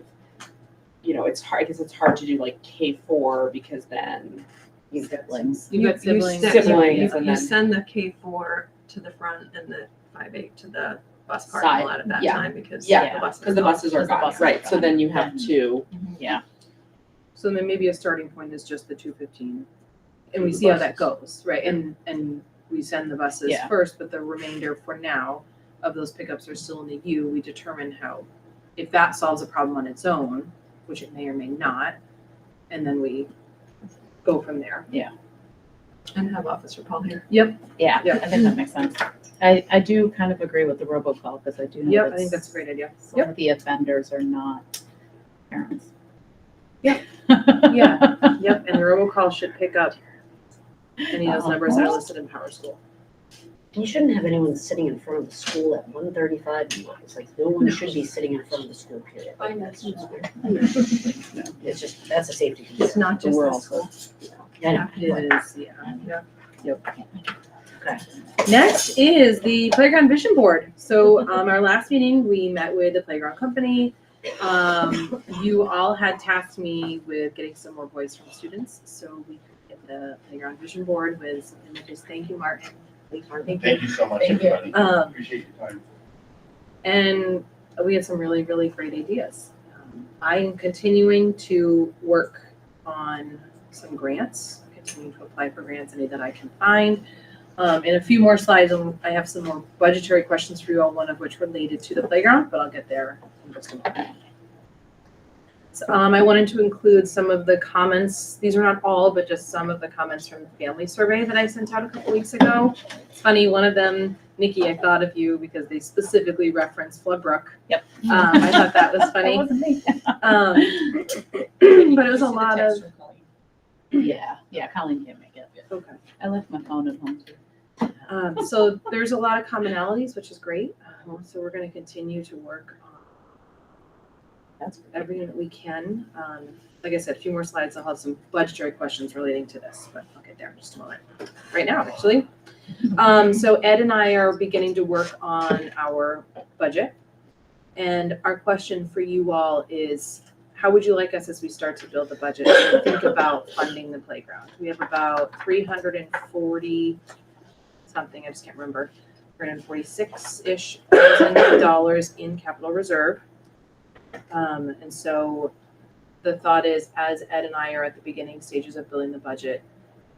it's hard, because it's hard to do like K4, because then Siblings. You've got siblings. Siblings, and You then- send the K4 to the front and the 5-8 to the bus Side. parking lot at that Yeah. time because Yeah, the buses because the buses are Because the gone, buses right, are so gone. then you have to. Yeah. So then maybe a starting point is just the 2:15. And we see how that goes, right? And we send the buses Yeah. first, but the remainder for now of those pickups are still in the U. We determine how, if that solves a problem on its own, which it may or may not, and then we go from there. and have Officer Paul here. Yeah, Yeah. I think that makes sense. I do kind of agree with the robocall, because I do know Yep, I think that's a great idea. some of the offenders are not parents. Yep. Yeah. Yep, and the robocall should pick up any of those numbers that are listed in Power School. You shouldn't have anyone sitting in front of the school at 1:35. It's like no one should be sitting in front of the school, period. I know, it's just weird. It's just, that's a safety It's concern. not just We're the also- school. I know. It is, yeah. Okay. Next is the Playground Vision Board. So, our last meeting, we met with the playground company. You all had tasked me with getting some more voice from students, so we could get the Playground Vision Board with something that is, thank you, Martin. Thank you. Thank you so much, Thank you. everybody. Appreciate your time. And we had some really, really great ideas. I am continuing to work on some grants, continuing to apply for grants, any that I can find. In a few more slides, I have some more budgetary questions for you all, one of which related to the playground, but I'll get there in just a moment. So, I wanted to include some of the comments. These are not all, but just some of the comments from the family survey that I sent out a couple weeks ago. It's funny, one of them, Nikki, I thought of you because they specifically referenced Floodbrook. Yep. I thought that was That funny. wasn't me. But it was a lot of, Yeah, Colleen can't make it. okay. I left my phone at home too. So there's a lot of commonalities, which is great. So we're gonna continue to work on That's everything that we can. Like I said, a few more slides, I'll have some budgetary questions relating to this, but I'll get there in just a moment. Right now, actually. So Ed and I are beginning to work on our budget. And our question for you all is, how would you like us, as we start to build the budget, to think about funding the playground? We have about 340 something, I just can't remember, $346-ish thousand in capital reserve. And so the thought is, as Ed and I are at the beginning stages of building the budget,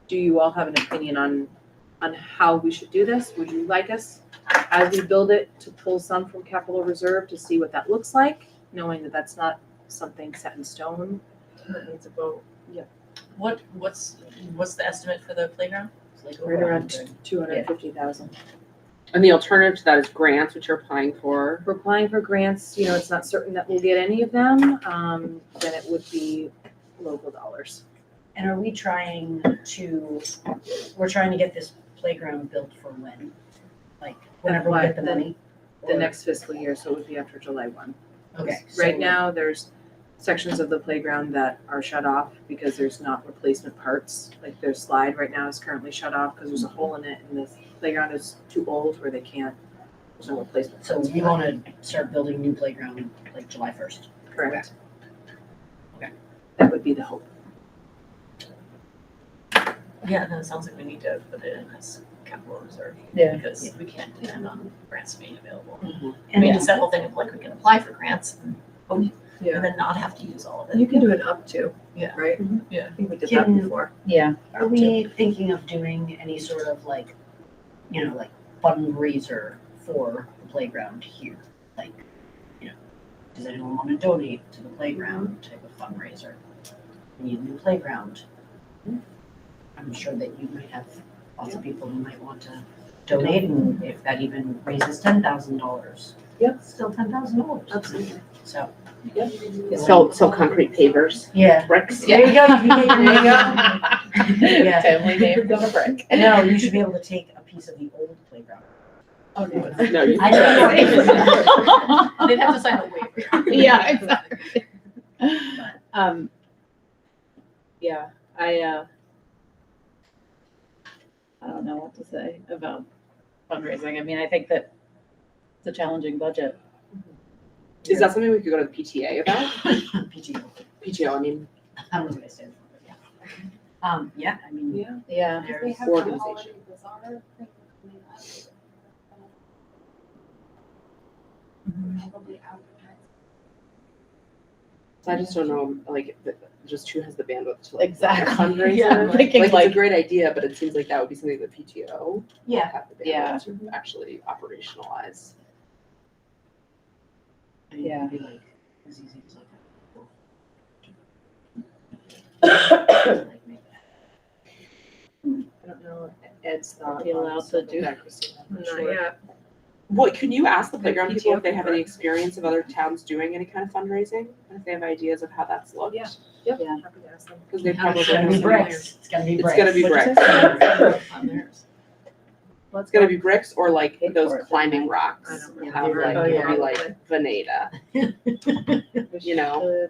do you all have an opinion on how we should do this? Would you like us, as we build it, to pull some from capital reserve to see what that looks like, knowing that that's not something set in stone? That needs a vote. What's the estimate for the playground? It's like over Right around 100. 250,000. And the alternative to that is grants, which you're applying for. We're applying for grants, it's not certain that we'll get any of them, then it would be local dollars. And are we we're trying to get this playground built for when? Like, Whenever we What, get the the- money. the Or- next fiscal year, so it would be after July 1. Okay. Right so- now, there's sections of the playground that are shut off because there's not replacement parts. Like their slide right now is currently shut off because there's a hole in it and the playground is too old where they can't, there's no replacement. So parts we for that. want to start building new playground like July 1st. Correct. Okay. That would be the hope. Yeah, then it sounds like we need to put it in as capital reserve. Yeah. Because we can't depend on grants being available. Mhm. I mean, it's that whole thing of like, we can apply for grants and Yeah. then not have to use all of it. You can do an up to, Yeah. right? Yeah. I think we did that Can- before. Yeah. Are we thinking of doing any sort of like, like fundraiser for the playground here? Like, does anyone want to donate to the playground type of fundraiser? We need a new playground. I'm sure that you might have lots of people who might want to donate, and if that even raises $10,000. Yep. Still $10,000. Absolutely. So. So concrete pavers, Yeah. bricks. There you go. You can get, there you go. Yeah. Family named on a brick. No, you should be able to take a piece of the old playground. Oh, no. No, you. I know. They'd have to sign a waiver. Yeah, exactly. Yeah, I don't know what to say about fundraising. I mean, I think that it's a challenging budget. Is that something we could go to the PTA about? PTO. PTO, I mean, I don't know what I said. But yeah. Yeah, I mean. Yeah. Yeah. Because they have Organization. the holiday bazaar thing coming up. Probably advertise. so I just don't know, like, just who has the bandwidth to like Exactly. fundraiser. Yeah, I'm thinking Like, like- it's a great idea, but it seems like that would be something that PTO would Yeah. have the Yeah. bandwidth to actually operationalize. I mean, Yeah. it'd be like as easy as like make I don't know Ed's thought. Be on allowed to something do- that, Christina. I'm not Not sure. yet. What, can you ask the playground PTO people if they have any part. experience of other towns doing any kind of fundraising? And if they have ideas of how that's looked? Yeah. Yep. Yeah. Happy to ask them. Because they It's probably gonna have be some bricks. It's gonna be It's bricks. gonna be What'd you bricks. On theirs. It's gonna be bricks or like Paid those for it, climbing didn't rocks. I don't Have remember. like, Oh, it'll yeah. be like Veneta, you know?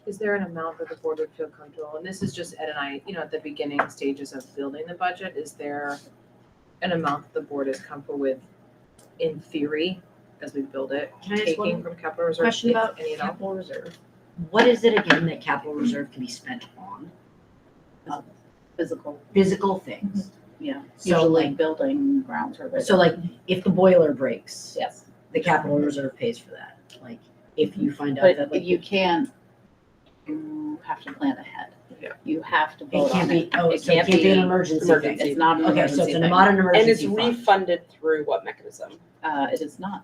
Is there an amount that the board would feel comfortable? And this is just Ed and I, at the beginning stages of building the budget. Is there an amount that the board is comfortable with in theory as we build it? Can I ask Taking one from capital reserve? question if about any at all? capital reserve? What is it again that capital reserve can be spent on? Physical, Physical things. yeah. So Usually like, building grounds or. so like if the boiler breaks, Yes, the capital reserve pays for that. Like if you find out that but like you can't, you have to plan ahead. Yeah. You have to it vote can't on be, it. oh, It so it can't can't be an be- emergency Emergency. thing. It's not an Okay, so emergency it's thing. not an And emergency it's fund. refunded through what mechanism? It is not.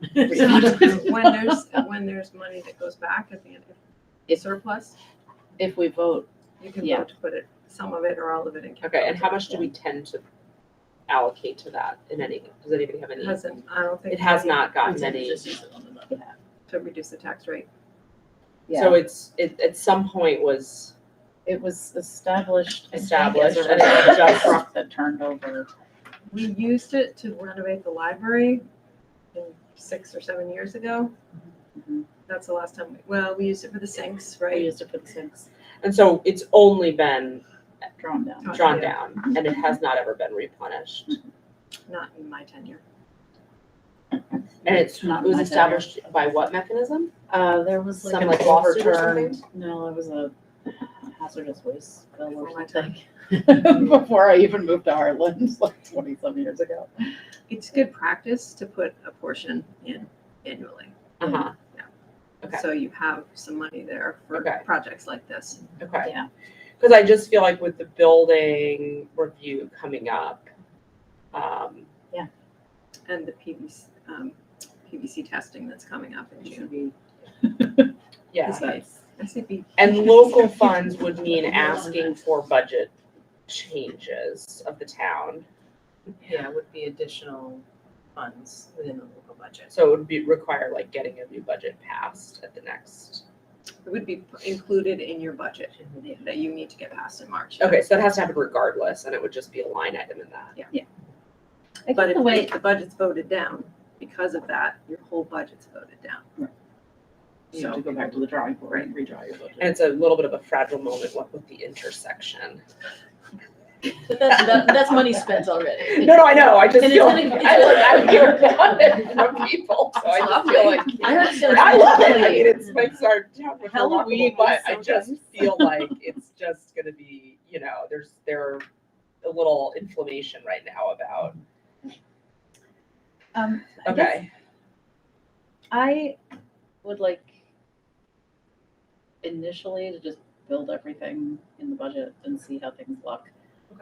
When there's money that goes back at the end of It's- surplus, If we vote, you can Yeah. vote to put it, some of it or all of it in capital. Okay, and how much do reserve. we tend to allocate to that in any, does anybody have any? It hasn't, I don't think. It has any- not gotten We tend to any, just use it on the budget. To reduce the tax rate. so it's, it at some point was, it was established. I think, Established, as a and it result of a just- truck that turned over. We used it to renovate the library 6 or 7 years ago. Mhm. That's the last time, we used it for the sinks, We right? used it for the sinks, and so it's only been drawn down. drawn Yeah. down and it has not ever been replenished. Not in my tenure. And it Not was my established by what mechanism? There was like Some an like lawsuit or overturned, something? no, it was a hazardous waste bill or Before my something. Before I even moved to Heartland, like 20-some years ago. It's good practice to put a portion in annually. Uh-huh. Okay. So you have some money there for Okay. projects like this. Okay. Yeah. Because I just feel like with the building review coming up, And the PVC testing that's coming up in It should June. be. yeah. It's nice. SCP. And local funds would mean asking for budget changes of the town. Yeah, it would be additional funds within the local budget. So it would be require like getting a new budget passed at the next. It would be included in your budget that you need to get passed in March. Okay, so that has to happen regardless, and it would just be a line item in that. Yeah. I But guess if the way, the budget's voted down, because of that, your whole budget's voted down. You have to go back to the drawing board and redraw your budget. And it's a little bit of a fragile moment, what with the intersection. but that's money spent already. No, I know, I just And it's feel gonna- like, I hear about it from people, so I just feel like. I understand. I love it, I mean, it's makes our town more Halloween walkable, but I is just sometimes. feel like it's just gonna be, there a little inflammation right now about, I guess okay. I would like initially to just build everything in the budget and see how things look.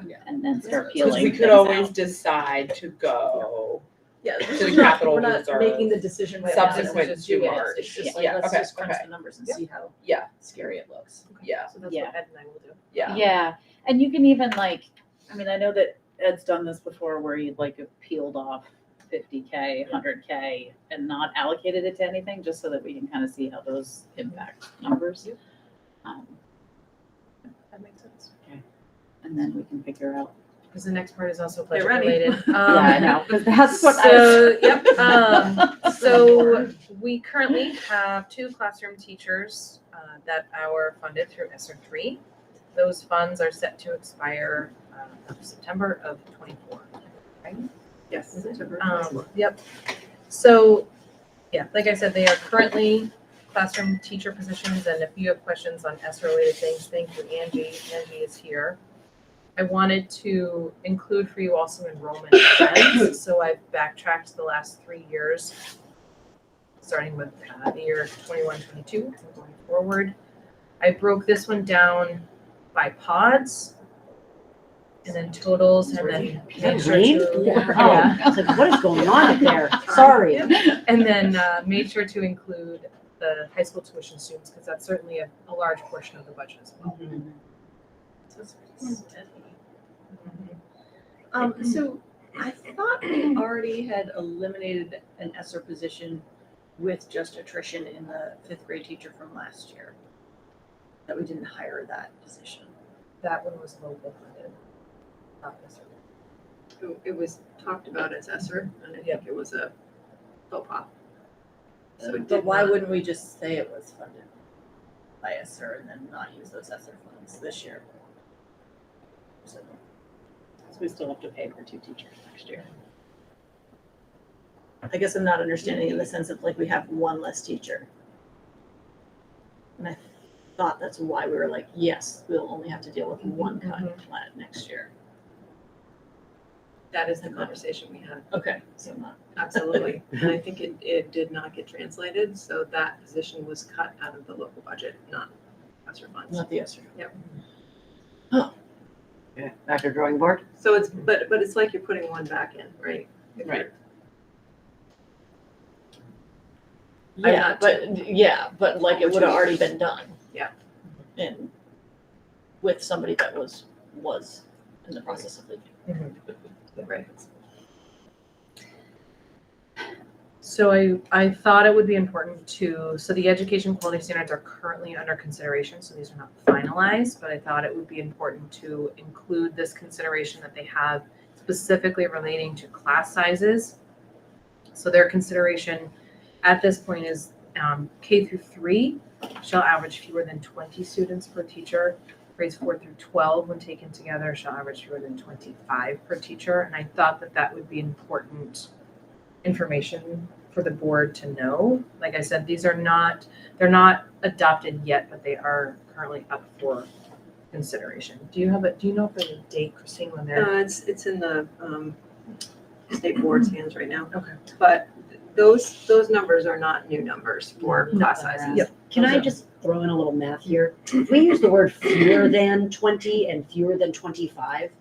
Yeah. And then start Because peeling we could things always out. decide to go Yeah, to this the is not, capital we're not reserve making the decision right now. subsequent It's just to do it. March. It's just like, Yeah, let's okay, just crunch okay. the numbers and Yeah. see how Yeah. scary it looks. Yeah, So that's Yeah. what Ed and I will do. yeah. Yeah, and you can even like, I mean, I know that Ed's done this before where you'd like have peeled off 50K, 100K and not allocated it to anything, just so that we can kind of see how those impact numbers. That makes sense. And then we can figure out. Because the next part is also Get budget ready. related. Yeah, I know, 'cause that's what So, yep, so we currently have 2 classroom teachers that are funded through ESSER 3. Those funds are set to expire September of '24, right? Yes. Yep. So, yeah, like I said, they are currently classroom teacher positions, and if you have questions on ESSER-related things, thank you, Angie. Angie is here. I wanted to include for you also enrollment trends, so I've backtracked the last 3 years, starting with the year 21, 22, and going forward. I broke this one down by pods, and then totals, and then make sure Rain? to, Oh, I was like, what is going on up there? Sorry. and then made sure to include the high school tuition students, because that's certainly a large portion of the budget as well. So I thought we already had eliminated an ESSER position with just attrition in the 5th grade teacher from last year. That we didn't hire that position. That one was local funded. Not ESSER. It was talked about as ESSER, and I think it was a faux pas. So it But did why not- wouldn't we just say it was funded by ESSER and then not use those ESSER funds this year? So, So we still have to pay for 2 teachers next year. I guess I'm not understanding in the sense of like we have one less teacher. And I thought that's why we were like, yes, we'll only have to deal with one cut next year. That is the conversation we had, Okay, so not. absolutely. And I think it did not get translated, so that position was cut out of the local budget, not ESSER funds. Not the ESSER. Okay, back to drawing board. So it's, but it's like you're putting one back in, right? If you're- Right. But like it would have already been done. Yeah. And with somebody that was in the process of leaving. Right. So I thought it would be important so the education quality standards are currently under consideration, so these are not finalized, but I thought it would be important to include this consideration that they have specifically relating to class sizes. So their consideration at this point is K through 3 shall average fewer than 20 students per teacher. Grades 4 through 12, when taken together, shall average fewer than 25 per teacher. And I thought that would be important information for the board to know. Like I said, they're not adopted yet, but they are currently up for consideration. Do you know if there's a date, Christine, when they're? It's in the state board's hands right now. Okay. But those numbers are not new numbers for class sizes. Yep. Can I just throw in a little math here? If we use the word fewer than 20 and fewer than 25,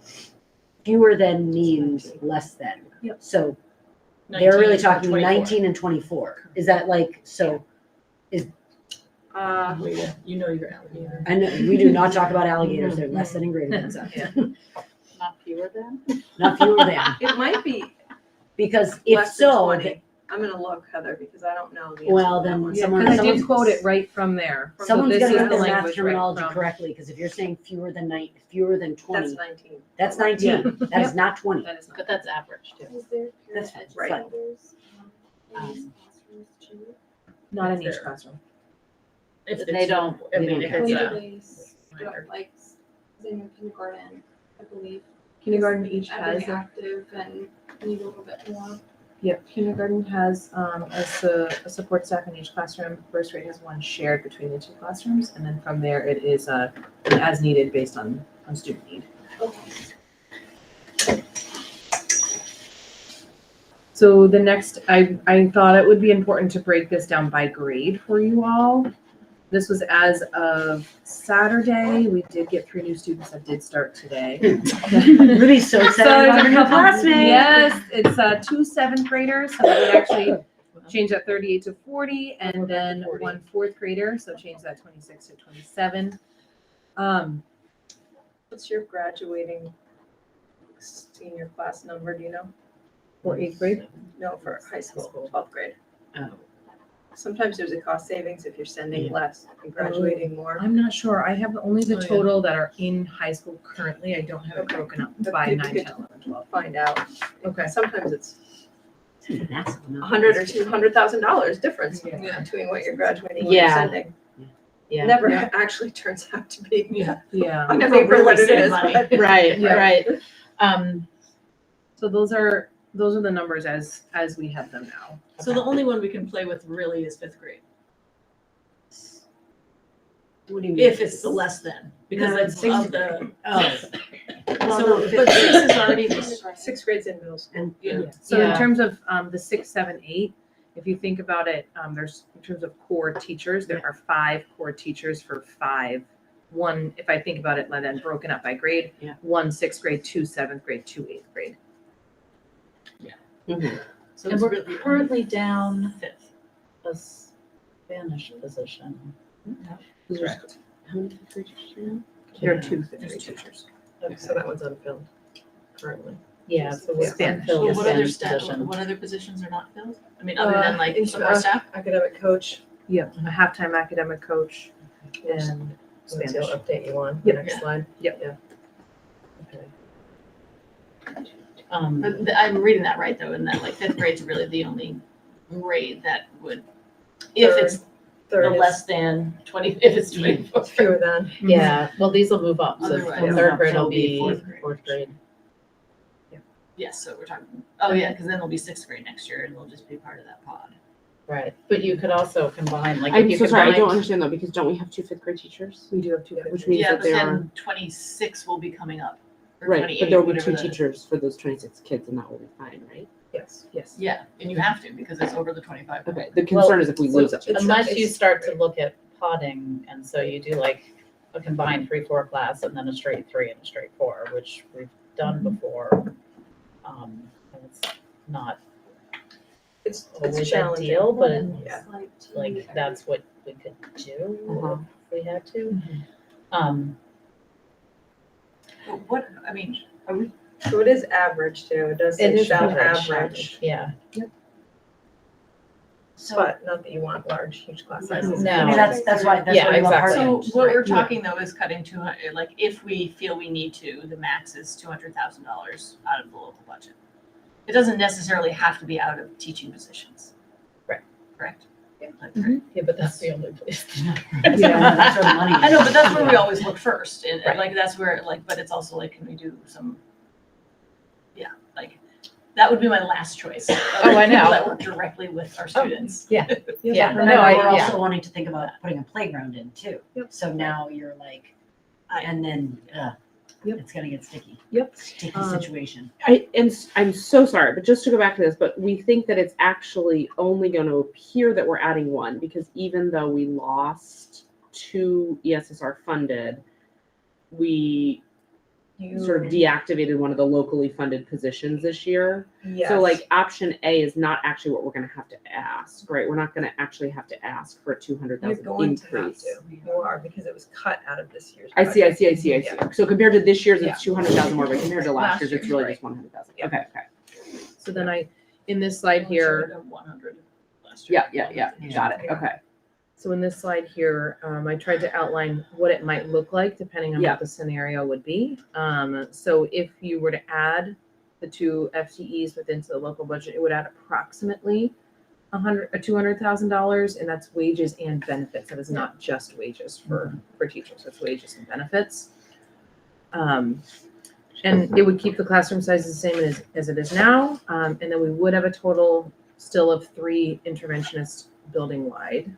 fewer than means less than. Yep. So they're really 19 or talking 24. 19 and 24. Is that like, so, You know your alligator. I know, we do not talk about alligators, they're less than and greater than signs. Not fewer than? Not fewer than, It might be because if less than so, 20. I'm gonna look, Heather, because I don't know the answer Well, to that then one. Yeah, someone, because I did someone's, quote it right from there. So someone's this gonna is get the this math language right terminology from- correctly, because if you're saying fewer than 20, That's 19. that's 19. That is not 20. That is not. But that's average too. Is there That's parent right. educators in these classrooms too? Not in If each they're- classroom. If they don't, I mean, if it's Or a, do they don't like, in kindergarten, I believe. Kindergarten each I've has been a active and need a little bit more. Yep, kindergarten has a support staff in each classroom. First grade has one shared between the two classrooms, and then from there it is as needed based on student need. Okay. So the next, I thought it would be important to break this down by grade for you all. This was as of Saturday. We did get 3 new students that did start today. Ruby's so excited there's about a her new couple- classmate. Yes, it's 2 7th graders, so we would actually change that 38 to 40, and then 1 4th grader, so change that 26 to 27. What's your graduating senior class number, do you know? For 8th grade? No, for high school, 12th grade. Oh. Sometimes there's a cost savings if you're sending less and graduating more. I'm not sure. I have only the Oh, yeah. total that are in high school currently. I don't have it Okay. broken up But by you 9, could 10, 11, 12. Find out. Okay. Sometimes it's Massive amount. $100,000 or $200,000 difference Yeah. between what you're graduating and what you're Yeah. sending. yeah. Never Yeah. actually turns out to be Yeah. on Never paper really what it save is, money. but Right, Yeah. right. So those are the numbers as we have them now. So the only one we can play with really is 5th grade, What do you mean? if it's the less than, because No, that's it's 6th of the. Oh. Well, So, no, but 5th 6 grade. is already this, right? 6th grade's in middle school. And, Yeah. So in Yeah. terms of the 6, 7, 8, if you think about it, there's in terms of core teachers, there are 5 core teachers for 5. One, if I think about it, then broken up by grade. Yeah. 1 6th grade, 2 7th grade, 2 8th grade. So And it's we're really currently down 5th. a Spanish position. Correct. How many 5th graders do you know? There are 2 5th There's grade 2. teachers. So that one's unfilled currently. Yeah, so we're Spanish. unfilled What other Spanish position. what other positions are not filled? I mean, other than like Uh, support staff? Academic coach, Yeah, a halftime academic coach and which I'll Spanish. update you on the Yep. next slide. Yep. Yeah. Okay. But I'm reading that right though, and that like 5th grade's really the only grade that would, if it's the Third is less than 20, if it's 24. fewer than. Yeah, well, these will move up, so Otherwise, the yeah. third grade So will it'll be be 4th grade. 4th grade. Yes, so we're talking, oh yeah, because then it'll be 6th grade next year and they'll just be part of that pod. Right, but you could also combine, like, if I'm you so sorry, I don't combine, understand though, because don't we have 2 5th grade teachers? We do have 2 5th Which grade. means Yeah, that but they then are, 26 will be coming up. Or right, 28, but there will be whatever 2 the- teachers for those 26 kids and that will be fine, right? Yes. Yes. Yeah, and you have to because it's over the 25. Okay, the concern is if we lose it. It's unless not- you start to look at plotting, and so you do like a combined 3-4 class and then a straight 3 and a straight 4, which we've done before. And it's not It's always challenging. ideal, but Yeah. like that's what we could do Uh-huh. if we had to. Mhm. But what, I mean, are we, So it is average too. It does It say is shall average. average, Yeah, but not that you want large, huge class sizes. No. I mean, that's why, that's Yeah, why we love exactly. part so what we're Yeah. talking though is cutting 200, like if we feel we need to, the max is $200,000 out of the local budget. It doesn't necessarily have to be out of teaching positions. Right. Correct? Yeah. yeah, but that's the only place. That's where the money is. I know, but that's where we always look first, and Right. like, that's where, like, but it's also like, can we do some, yeah, like, that would be my last choice. of Oh, I people know. That work directly with our students. Yeah, Remember, no, we're yeah. also wanting to think about putting a playground in too. Yep. So now you're like, and then, Yep. it's gonna get sticky. Yep. Sticky situation. I'm so sorry, but just to go back to this, but we think that it's actually only going to appear that we're adding 1 because even though we lost 2 ESSR funded, we sort of deactivated one of the locally funded positions this year. Yes. So like option A is not actually what we're going to have to ask, right? We're not going to actually have to ask for a You're 200,000 going to have increase. to. You are, because it was cut out of this year's. I see. budget. So compared to this year's, Yeah. it's 200,000 more, but compared to last Last year's, it's year's, really right. just 100,000. Yeah. Okay. So then in this slide here, 100 last year. Yeah, got it, okay. so in this slide here, I tried to outline what it might look like depending on Yeah. what the scenario would be. So if you were to add the 2 FTEs within the local budget, it would add approximately $200,000, and that's wages and benefits. That is not just wages for teachers, that's wages and benefits. And it would keep the classroom sizes the same as it is now. And then we would have a total still of 3 interventionists building wide.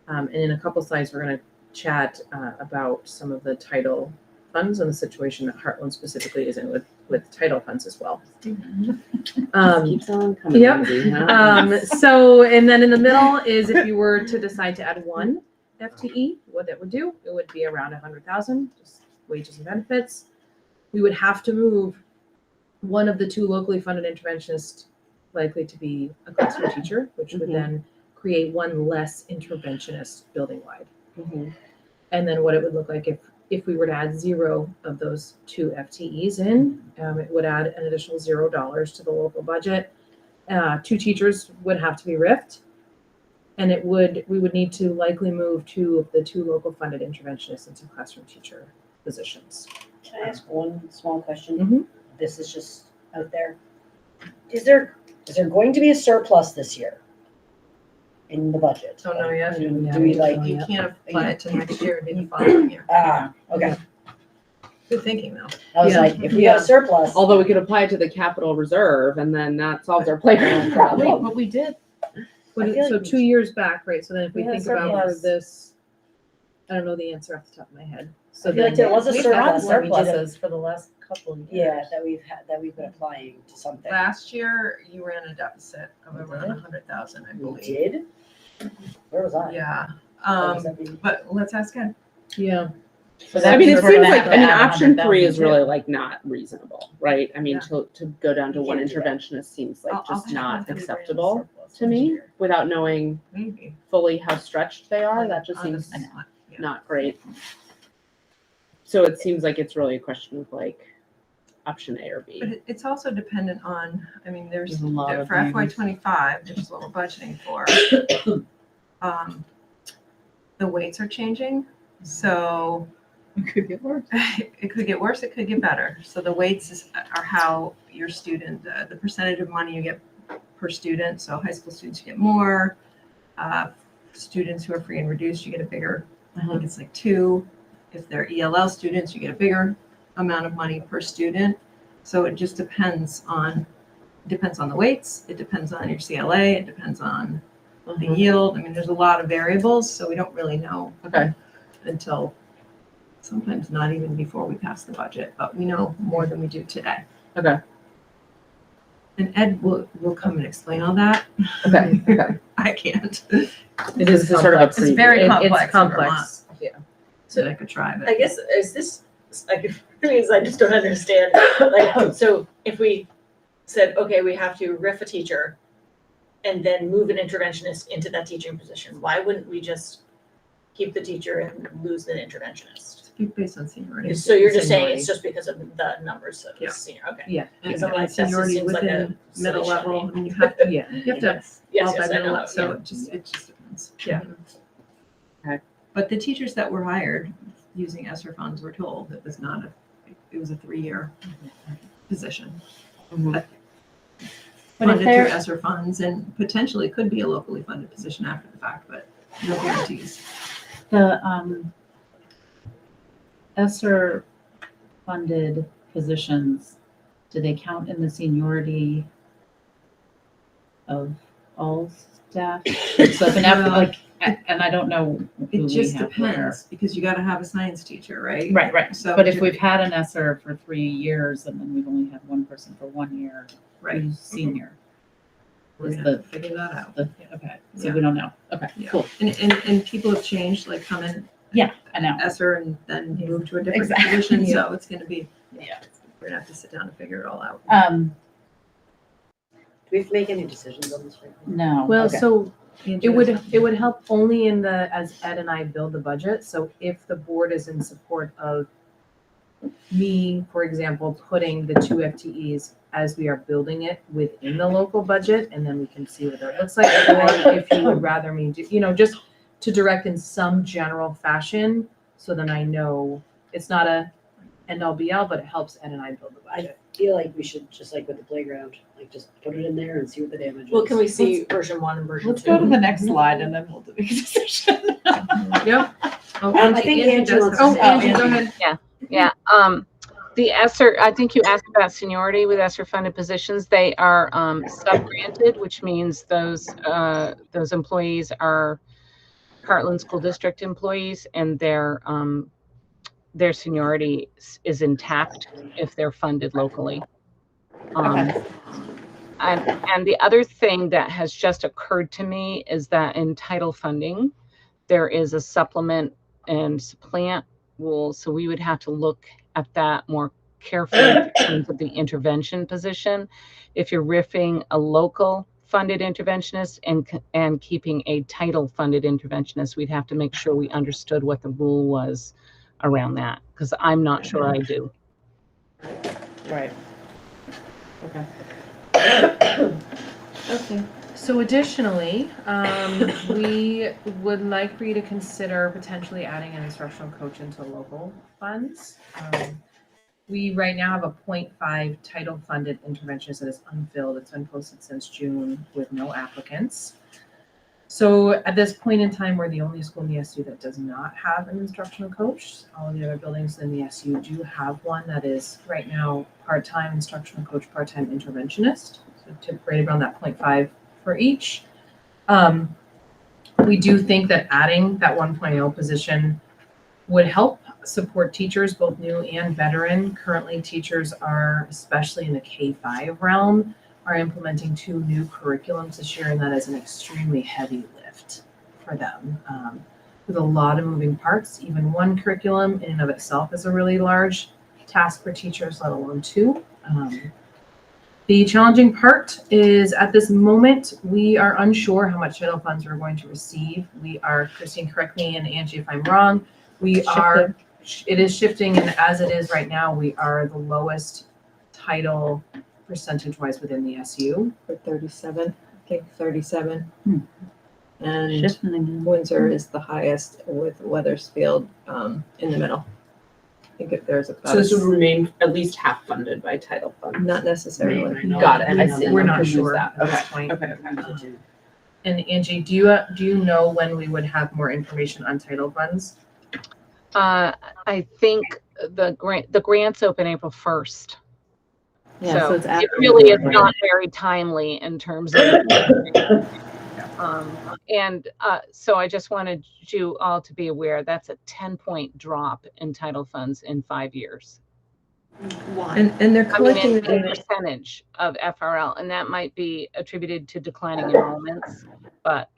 And in a couple slides, we're going to chat about some of the title funds and the situation that Heartland specifically is in with title funds as well. Keeps on coming. Yep. Lindsay, huh? So, and then in the middle is if you were to decide to add 1 FTE, what that would do, it would be around 100,000, just wages and benefits. We would have to move one of the 2 locally funded interventionists likely to be a classroom teacher, which would then create 1 less interventionist building wide. And then what it would look like if we were to add 0 of those 2 FTEs in, it would add an additional $0 to the local budget. 2 teachers would have to be RIF'd, and we would need to likely move 2 of the 2 local funded interventionists into classroom teacher positions. Can I ask one small question? Mhm. This is just out there. Is there going to be a surplus this year in the budget? Don't know yet. Do we like? You can't apply it to next year, it'd be the following year. Okay. Good thinking though. I was Yeah. like, if we got a surplus. Although we could apply it to the capital reserve and then that solves our playground Wait, problem. but we did. What I is- feel so like we- 2 years back, right? So then if we We had think about surplus. this, I don't know the answer off the top of my head. So I feel like then, there was a We've had surplus. that we did a- surpluses for the last couple of years. Yeah, that we've been applying to something. Last year, you ran a deficit of We around did? 100,000, I We believe. did? Where was I? Yeah, What was that mean? but let's ask Ed. yeah. So I mean, it we're seems gonna like, have to add option 3 is 100,000 really too. like not reasonable, right? I mean, Yeah. to go down to You 1 can't do that. interventionist seems like I'll just have not 100 grand acceptable surplus to next me year. without knowing Maybe. fully how stretched they are. That just On the seems spot, yeah. not great. So it seems like it's really a question of like option A or B. But it's also dependent on, I mean, there's, There's a lot of for FY things. '25, which is what we're budgeting for. The weights are changing, so It could get worse. it could get worse, it could get better. So the weights are how your student, the percentage of money you get per student. So high school students, you get more. Students who are free and reduced, you get a bigger, I think it's like 2. If they're ELL students, you get a bigger amount of money per student. So it just depends on the weights, it depends on your CLA, it depends on the yield. I mean, there's a lot of variables, so we don't really know Okay. until sometimes not even before we pass the budget, but we know more than we do today. Okay. And Ed will come and explain all that. Okay. Okay. I can't. It This is is sort of a complex. It's very It- complex. It's complex. Yeah. So I could try, but I guess, is this, like, because I just don't understand, like, so if we said, okay, we have to riff a teacher and then move an interventionist into that teaching position, why wouldn't we just keep the teacher and lose the interventionist? it's based on seniority. So you're just saying Seniority. it's just because of the numbers of the Yeah. senior, okay. Yeah. And So, like, that just seniority seems like within a middle silly level, shot. I mean, you have to, Yeah. you have to Yes, qualify yes, I middle know, level, so yeah. it just depends. Yeah. Okay. But the teachers that were hired using ESSER funds were told it was not it was a 3-year position. Mhm. But if Funded through they're- ESSER funds and potentially could be a locally funded position after the fact, but no guarantees. The ESSER funded positions, do they count in the seniority of all staff? So if an F, like, and I don't know who It we just have where. depends, because you gotta have a science teacher, right? Right. So- But if we've had an ESSER for 3 years and then we've only had one person for 1 year, Right. who's senior? We're Is gonna have the- to figure that out. Okay, so Yeah. we don't know. Okay, Yeah. cool. And people have changed, like come in Yeah, I know. ESSER and then move to a different Exactly. position, so it's gonna be, Yeah. we're gonna have to sit down and figure it all out. Do we have to make any decisions on this right now? No. Well, Okay. so it would help only in as Ed and I build the budget. So if the board is in support of me, for example, putting the 2 FTEs as we are building it within the local budget, and then we can see what that looks like, or if you would rather me do, just to direct in some general fashion, so then I know it's not a end all be all, but it helps Ed and I build the budget. I feel like we should, just like with the playground, like just put it in there and see what the damage is. Well, can we see version 1 and version 2? Let's go to the next slide and then we'll make a decision. Yep. Oh, I think Angie does wants have- to Oh, say Angie, go something. ahead. Yeah, the ESSER, I think you asked about seniority with ESSER funded positions. They are sub-granted, which means those employees are Heartland School District employees, and their seniority is intact if they're funded locally. And the other thing that has just occurred to me is that in title funding, there is a supplement and supplant rule, so we would have to look at that more carefully in terms of the intervention position. If you're riffing a local funded interventionist and keeping a title funded interventionist, we'd have to make sure we understood what the rule was around that, because I'm not sure I do. Right. Okay. Okay. So additionally, we would like for you to consider potentially adding an instructional coach into local funds. We right now have a 0.5 title funded interventionist that is unfilled. It's been posted since June with no applicants. So at this point in time, we're the only school in the SU that does not have an instructional coach. All of the other buildings in the SU do have one that is right now part-time instructional coach, part-time interventionist. So to right around that 0.5 for each. We do think that adding that 1.0 position would help support teachers, both new and veteran. Currently, teachers are, especially in the K-5 realm, are implementing 2 new curriculums this year, and that is an extremely heavy lift for them. With a lot of moving parts, even one curriculum in and of itself is a really large task for teachers, let alone 2. The challenging part is at this moment, we are unsure how much title funds we're going to receive. We are, Christine, correct me, and Angie if I'm wrong, it is shifting, and as it is right now, we are the lowest title percentage-wise within the SU. For 37, I think 37. And Shifting. Windsor is the highest with Weathersfield in the middle. I think if there's about. So this would remain at least half funded by title funds. Not necessarily. Got it. I see. We're not Confused sure that. at this Okay. point. Okay. And Angie, do you know when we would have more information on title funds? I think the grants open April 1st. Yeah, so it's it after. really is not very timely in terms of. So I just wanted you all to be aware that's a 10-point drop in title funds in 5 years. And they're I mean, collecting in the data. percentage of FRL, and that might be attributed to declining enrollments, but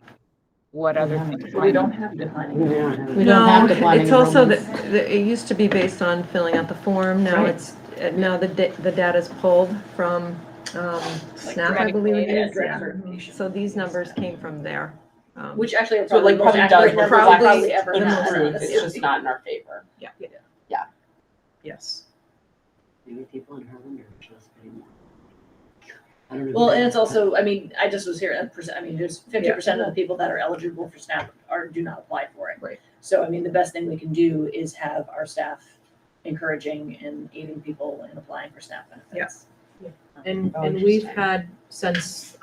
what other things? We don't have declining. We We don't have declining. It's also enrollments. that it used to be based on filling out the form. Now Right. it's now the data's pulled from SNAP, I believe it is. Yeah. So these numbers came from there. Which actually are So probably like the most probably accurate does numbers reflect I've probably the ever most. had. Improved, it's just not in our favor. Yes. Maybe people in Harlem are just paying more. I don't know. Well, and it's also, I mean, I just was here, there's 50% of the people that are eligible for SNAP do not apply for it. Right. So, I mean, the best thing we can do is have our staff encouraging and aiding people in applying for SNAP benefits. And we've had, since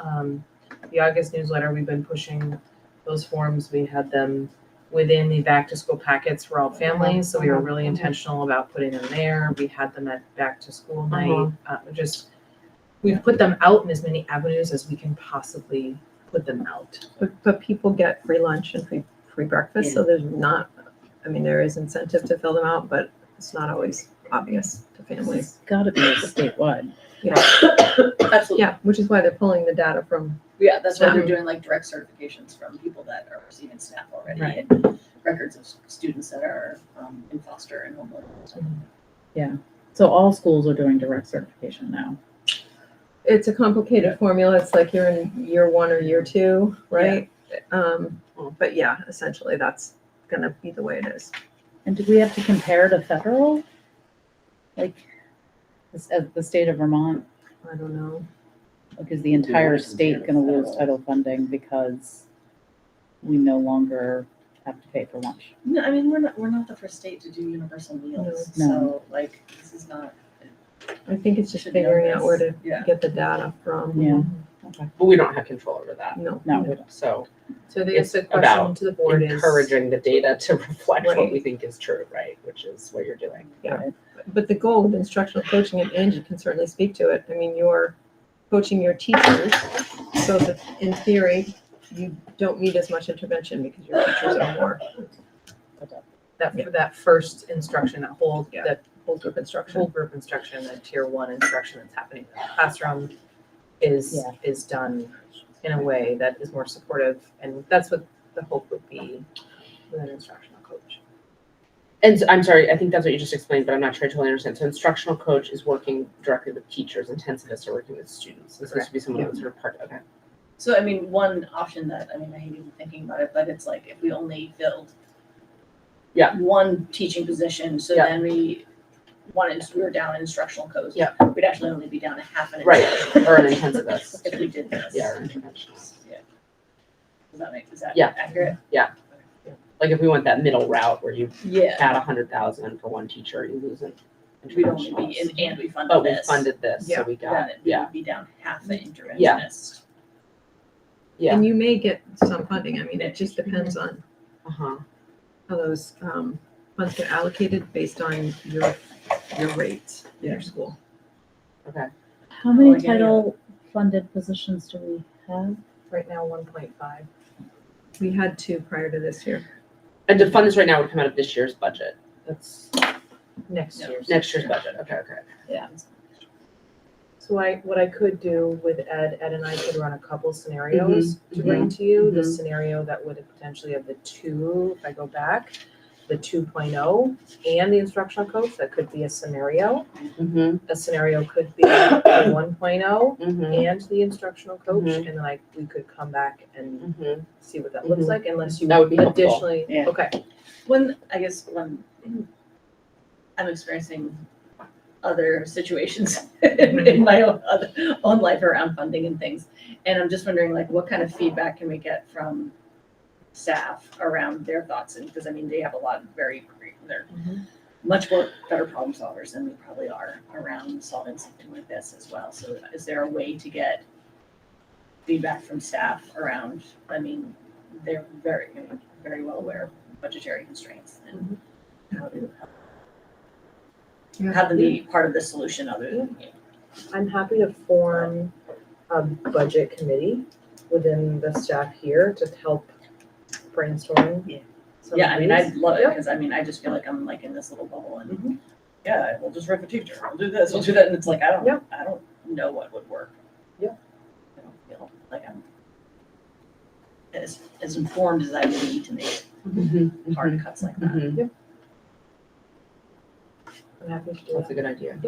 the August newsletter, we've been pushing those forms. We had them within the back to school packets for all families, so we were really intentional about putting them there. We had them at back to school night. We've put them out in as many avenues as we can possibly put them out. But people get free lunch and free breakfast, so there's not, there is incentive to fill them out, but it's not always obvious to families. It's gotta be statewide. Absolutely. Yeah, which is why they're pulling the data from. Yeah, that's why they're SNAP. doing like direct certifications from people that are receiving SNAP already. Right. And records of students that are in foster and home living. So all schools are doing direct certification now. It's a complicated formula. It's like you're in year 1 or year 2, right? But yeah, essentially that's gonna be the way it is. And do we have to compare to federal? Like, the state of Vermont, I don't know. like, is the entire state gonna lose title funding because we no longer have to pay for lunch? No, I mean, we're not the first state to do universal meals, No. so like, this is not. I think it's just Should know figuring out where to Yeah. get the data from. Yeah. But we don't have control over that. No. No, we don't. So So I think It's the question about to the board is. encouraging the data to reflect what Right. we think is true, right? Which is what you're doing. Yeah. But the goal with instructional coaching, and Angie can certainly speak to it, I mean, you're coaching your teachers, so that in theory, you don't need as much intervention because your teachers are more. That first instruction, that whole Whole group instruction. whole group instruction, that tier one instruction that's happening in the classroom is done in a way that is more supportive, and that's what the hope would be with an instructional coach. And so, I'm sorry, I think that's what you just explained, but I'm not sure I totally understand. So instructional coach is working directly with teachers, intensivists are working with students. This has to be someone who's sort of part, okay. So I mean, one option that, I mean, I hate even thinking about it, but it's like if we only filled one teaching position, so Yeah. then we were down an instructional coach. Yeah. We'd actually only be down a half an Right, instructional or an coach intensivist. if we did this. Yeah, or interventionist. Is that Yeah. accurate? Like if we went that middle route where you Yeah. add 100,000 for one teacher, you lose an We'd only be, interventionist. and we funded But we this. funded this, so we Then got, we yeah, would be down half the interventionist. yeah, And you may get some funding, I mean, it just depends on uh-huh. how those funds get allocated based on your rates in your school. Okay. How many Oh, yeah, title funded positions do we have? Right now, 1.5. We had 2 prior to this year. And to fund this right now would come out of this year's budget. That's Next year's. next year's budget, okay, okay. Yeah. So what I could do with Ed and I could run a couple scenarios to bring to you. The scenario that would potentially have the 2, if I go back, the 2.0 and the instructional coach, that could be a scenario. Mm-hmm, A scenario could be the 1.0 mm-hmm, and the instructional coach, Mhm. and then we could come back and mm-hmm. see what that looks like, unless you That would be helpful. additionally, Yeah. okay. When I'm experiencing other situations in my own life around funding and things, and I'm just wondering, like, what kind of feedback can we get from staff around their thoughts? And because I mean, they have a lot of they're much more better problem solvers than we probably are around solving something like this as well. So is there a way to get feedback from staff around, I mean, they're very well aware of budgetary constraints and how to be part of the solution other than you. I'm happy to form a budget committee within the staff here to help brainstorm. Yeah. some Yeah, I of mean, these. I'd love it, Yep. because I mean, I just feel like I'm like in this little bubble and, yeah, we'll just rip a teacher, we'll do this, we'll do that, and it's like, I don't know what would work. Yep. I don't feel like I'm as informed as I would need to make hard cuts like that. Mhm. I'm happy to do That's that. a good idea.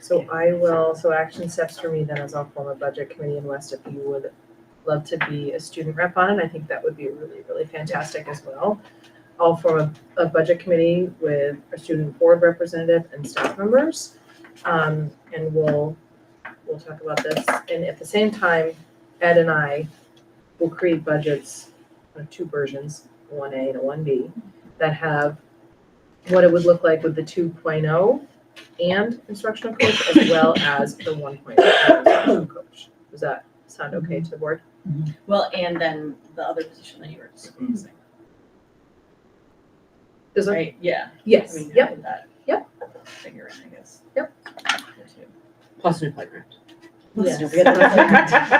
So so action steps for me then is I'll form a budget committee, and West, if you would love to be a student rep on it, I think that would be really, really fantastic as well. I'll form a budget committee with a student board representative and staff members. And we'll talk about this. And at the same time, Ed and I will create budgets, 2 versions, 1A and a 1B, that have what it would look like with the 2.0 and instructional coach, as well as the 1.0 and instructional coach. Does that sound okay to the board? Well, and then the other position that you were discussing, Does it? right? Yeah. Yes. I mean, Yep. having that Yep. figure in, I guess. Yep. Plus new playground. Yes.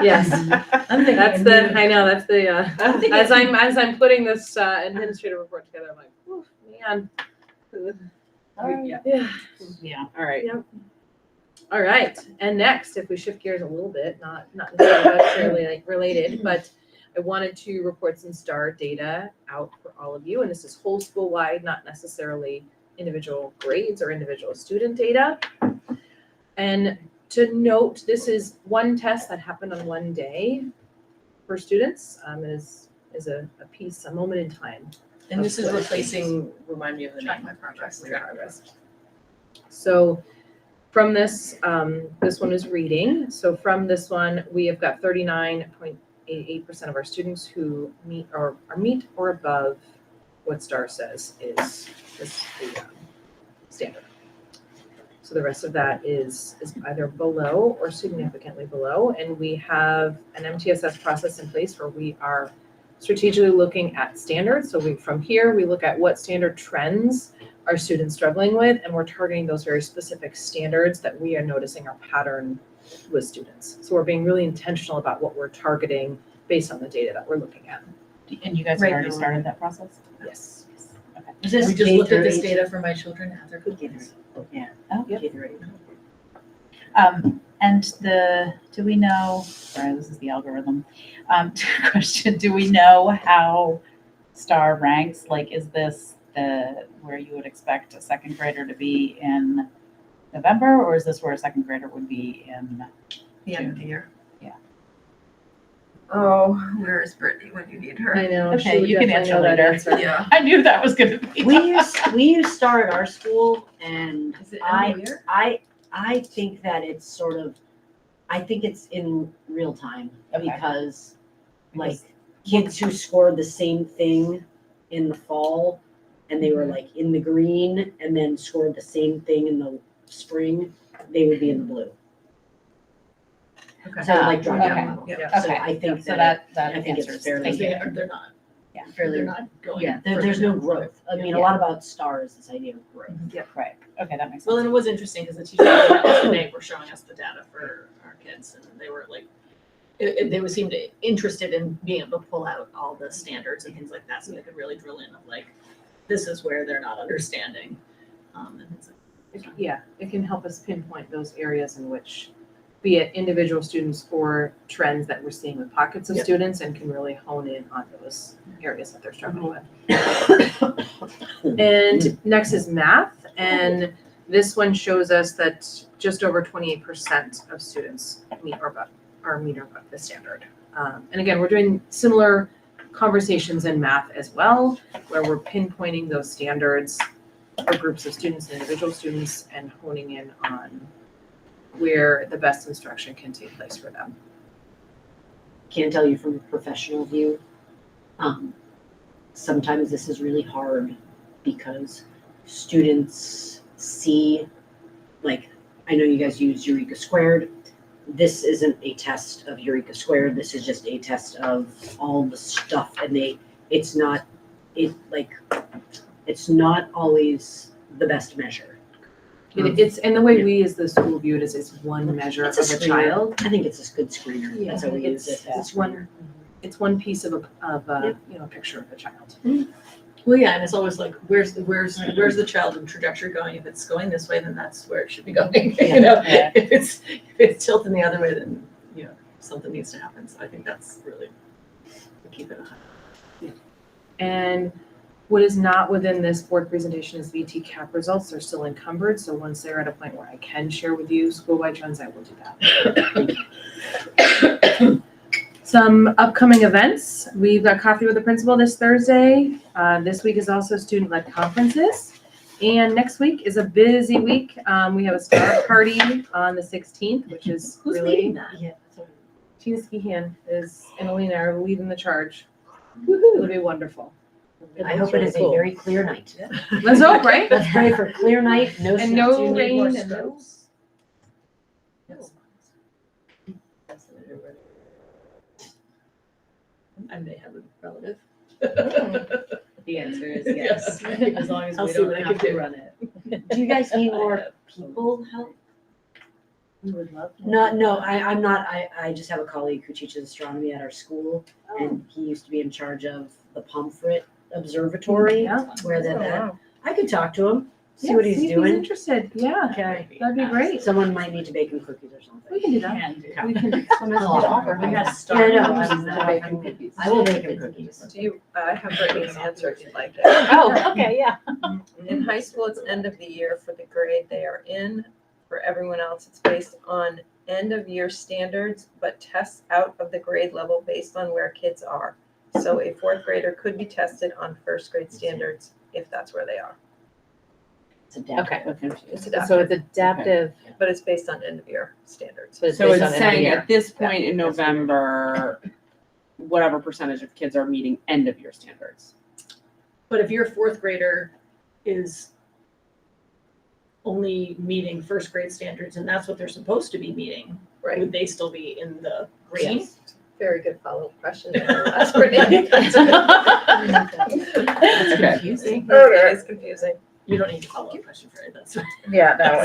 Yes. I'm thinking. That's I know, that's as I'm putting this administrative report together, I'm like, oh, man. Yeah. Yeah. All right. Yep. All right, and next, if we shift gears a little bit, not necessarily like related, but I wanted to report some STAR data out for all of you, and this is whole school wide, not necessarily individual grades or individual student data. And to note, this is one test that happened on one day for students. It is a piece, a moment in time. And this is Of course. replacing, remind me of the Track name. my progress. Track my progress. So from this, this one is reading. So from this one, we have got 39.88% of our students who meet or above what STAR says is the standard. So the rest of that is either below or significantly below. And we have an MTSS process in place where we are strategically looking at standards. So from here, we look at what standard trends are students struggling with, and we're targeting those very specific standards that we are noticing are pattern with students. So we're being really intentional about what we're targeting based on the data that we're looking at. And you guys have already started that process? Yes. Okay. Is this We just looked at this K-8? data for my children at their cookies. Yeah. Oh, K through 8. And do we know, sorry, this is the algorithm, question, do we know how STAR ranks? Like, is this where you would expect a second grader to be in November, or is this where a second grader would be in The end of the year. Yeah. Oh, where is Brittany when you need her? I know. Okay, she would you can definitely answer know that later. answer. Yeah. I knew that was gonna be. We use STAR at our school, and Is it end of the year? I think that it's sort of, I think it's in real time, Okay. because like kids who scored the same thing in the fall and they were like in the green and then scored the same thing in the spring, they would be in the blue. Okay. So like drop Okay. down level. Yeah. So I think So that, that I think it's answers. fairly- Thank you. They're not, Yeah. fairly, they're not going. yeah, there's no growth. I mean, a lot about STAR is this idea of growth. Right, okay, that makes sense. Well, and it was interesting because the teachers today were showing us the data for our kids, and they were like, they would seem interested in being able to pull out all the standards and things like that, so they could really drill in of like, this is where they're not understanding. And things like that. Yeah, it can help us pinpoint those areas in which, be it individual students or trends that we're seeing with pockets of Yep. students, and can really hone in on those areas that they're struggling with. And next is math, and this one shows us that just over 28% of students meet or above the standard. And again, we're doing similar conversations in math as well, where we're pinpointing those standards for groups of students and individual students and honing in on where the best instruction can take place for them. Can't tell you from a professional view. Sometimes this is really hard because students see, like, I know you guys use Eureka Squared. This isn't a test of Eureka Squared. This is just a test of all the stuff, and it's not always the best measure. It's, and the way we as the school view it is it's one measure of It's a a screener. child. I think it's a good screener. Yeah, That's how we use it. it's one piece of a picture of a child. Well, yeah, and it's always like, where's the child and trajectory going? If it's going this way, then that's where it should be going. You know, Yeah. if it's tilting the other way, then something needs to happen. So I think that's really keep it high. And what is not within this board presentation is VT cap results. They're still encumbered. So once they're at a point where I can share with you school-wide trends, I will do that. Some upcoming events. We've got coffee with the principal this Thursday. This week is also student-led conferences. And next week is a busy week. We have a star party on the 16th, which is Who's really, leading that? Yeah. Tina Skihan is, and Alina are leading the charge. It'll be wonderful. I hope it is a very clear night. Let's hope, right? Let's pray for clear night, no And snow. no rain and no. I may have a relative. The answer is yes. as long as I'll we see don't what I have can to do. run it. Do you guys need more people help? We would love. No, I'm not, I just have a colleague who teaches astronomy at our school, and he used to be in charge of the Pomfret Observatory, Yeah. where they're Oh, at. wow. I could talk to him, see Yeah, what he's see if doing. interested. Yeah, Okay. that'd be great. Someone might need to bake him cookies or something. We can do that. We can do We had to start Yeah, I know. on the bacon cookies. I will bake him cookies. Do you, I have Brittany's answer if you'd like it. Oh, okay, yeah. In high school, it's end of the year for the grade they are in. For everyone else, it's based on end of year standards, but tests out of the grade level based on where kids are. So a fourth grader could be tested on first grade standards if that's where they are. It's adaptive. Okay, I'm confused. It's So adaptive. it's adaptive, But it's based on end of year standards. but it's So based on it's end of saying year. at this point in November, whatever percentage of kids are meeting end of year standards. But if your fourth grader is only meeting first grade standards and that's what they're supposed to be meeting, Right. would they still be in the green? Yes. Very good follow-up question. That's pretty. That's Okay. confusing. It is confusing. You don't need to follow up question for it, that's fine. Yeah, no,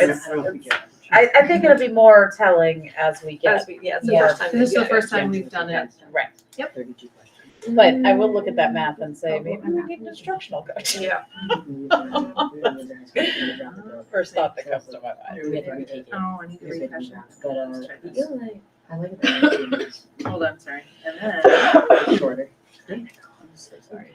I think it'll be more telling as we get. As we, yeah, it's the Yeah. first time. This is the we get first time we've done it. Right. Yep. 32 questions. But I will look at that math and say, maybe we need an instructional coach. it. Yeah. First thought that comes to my mind. Oh, I need to refresh it. But I like it. Hold on, sorry. And then. Shorter. I'm so sorry.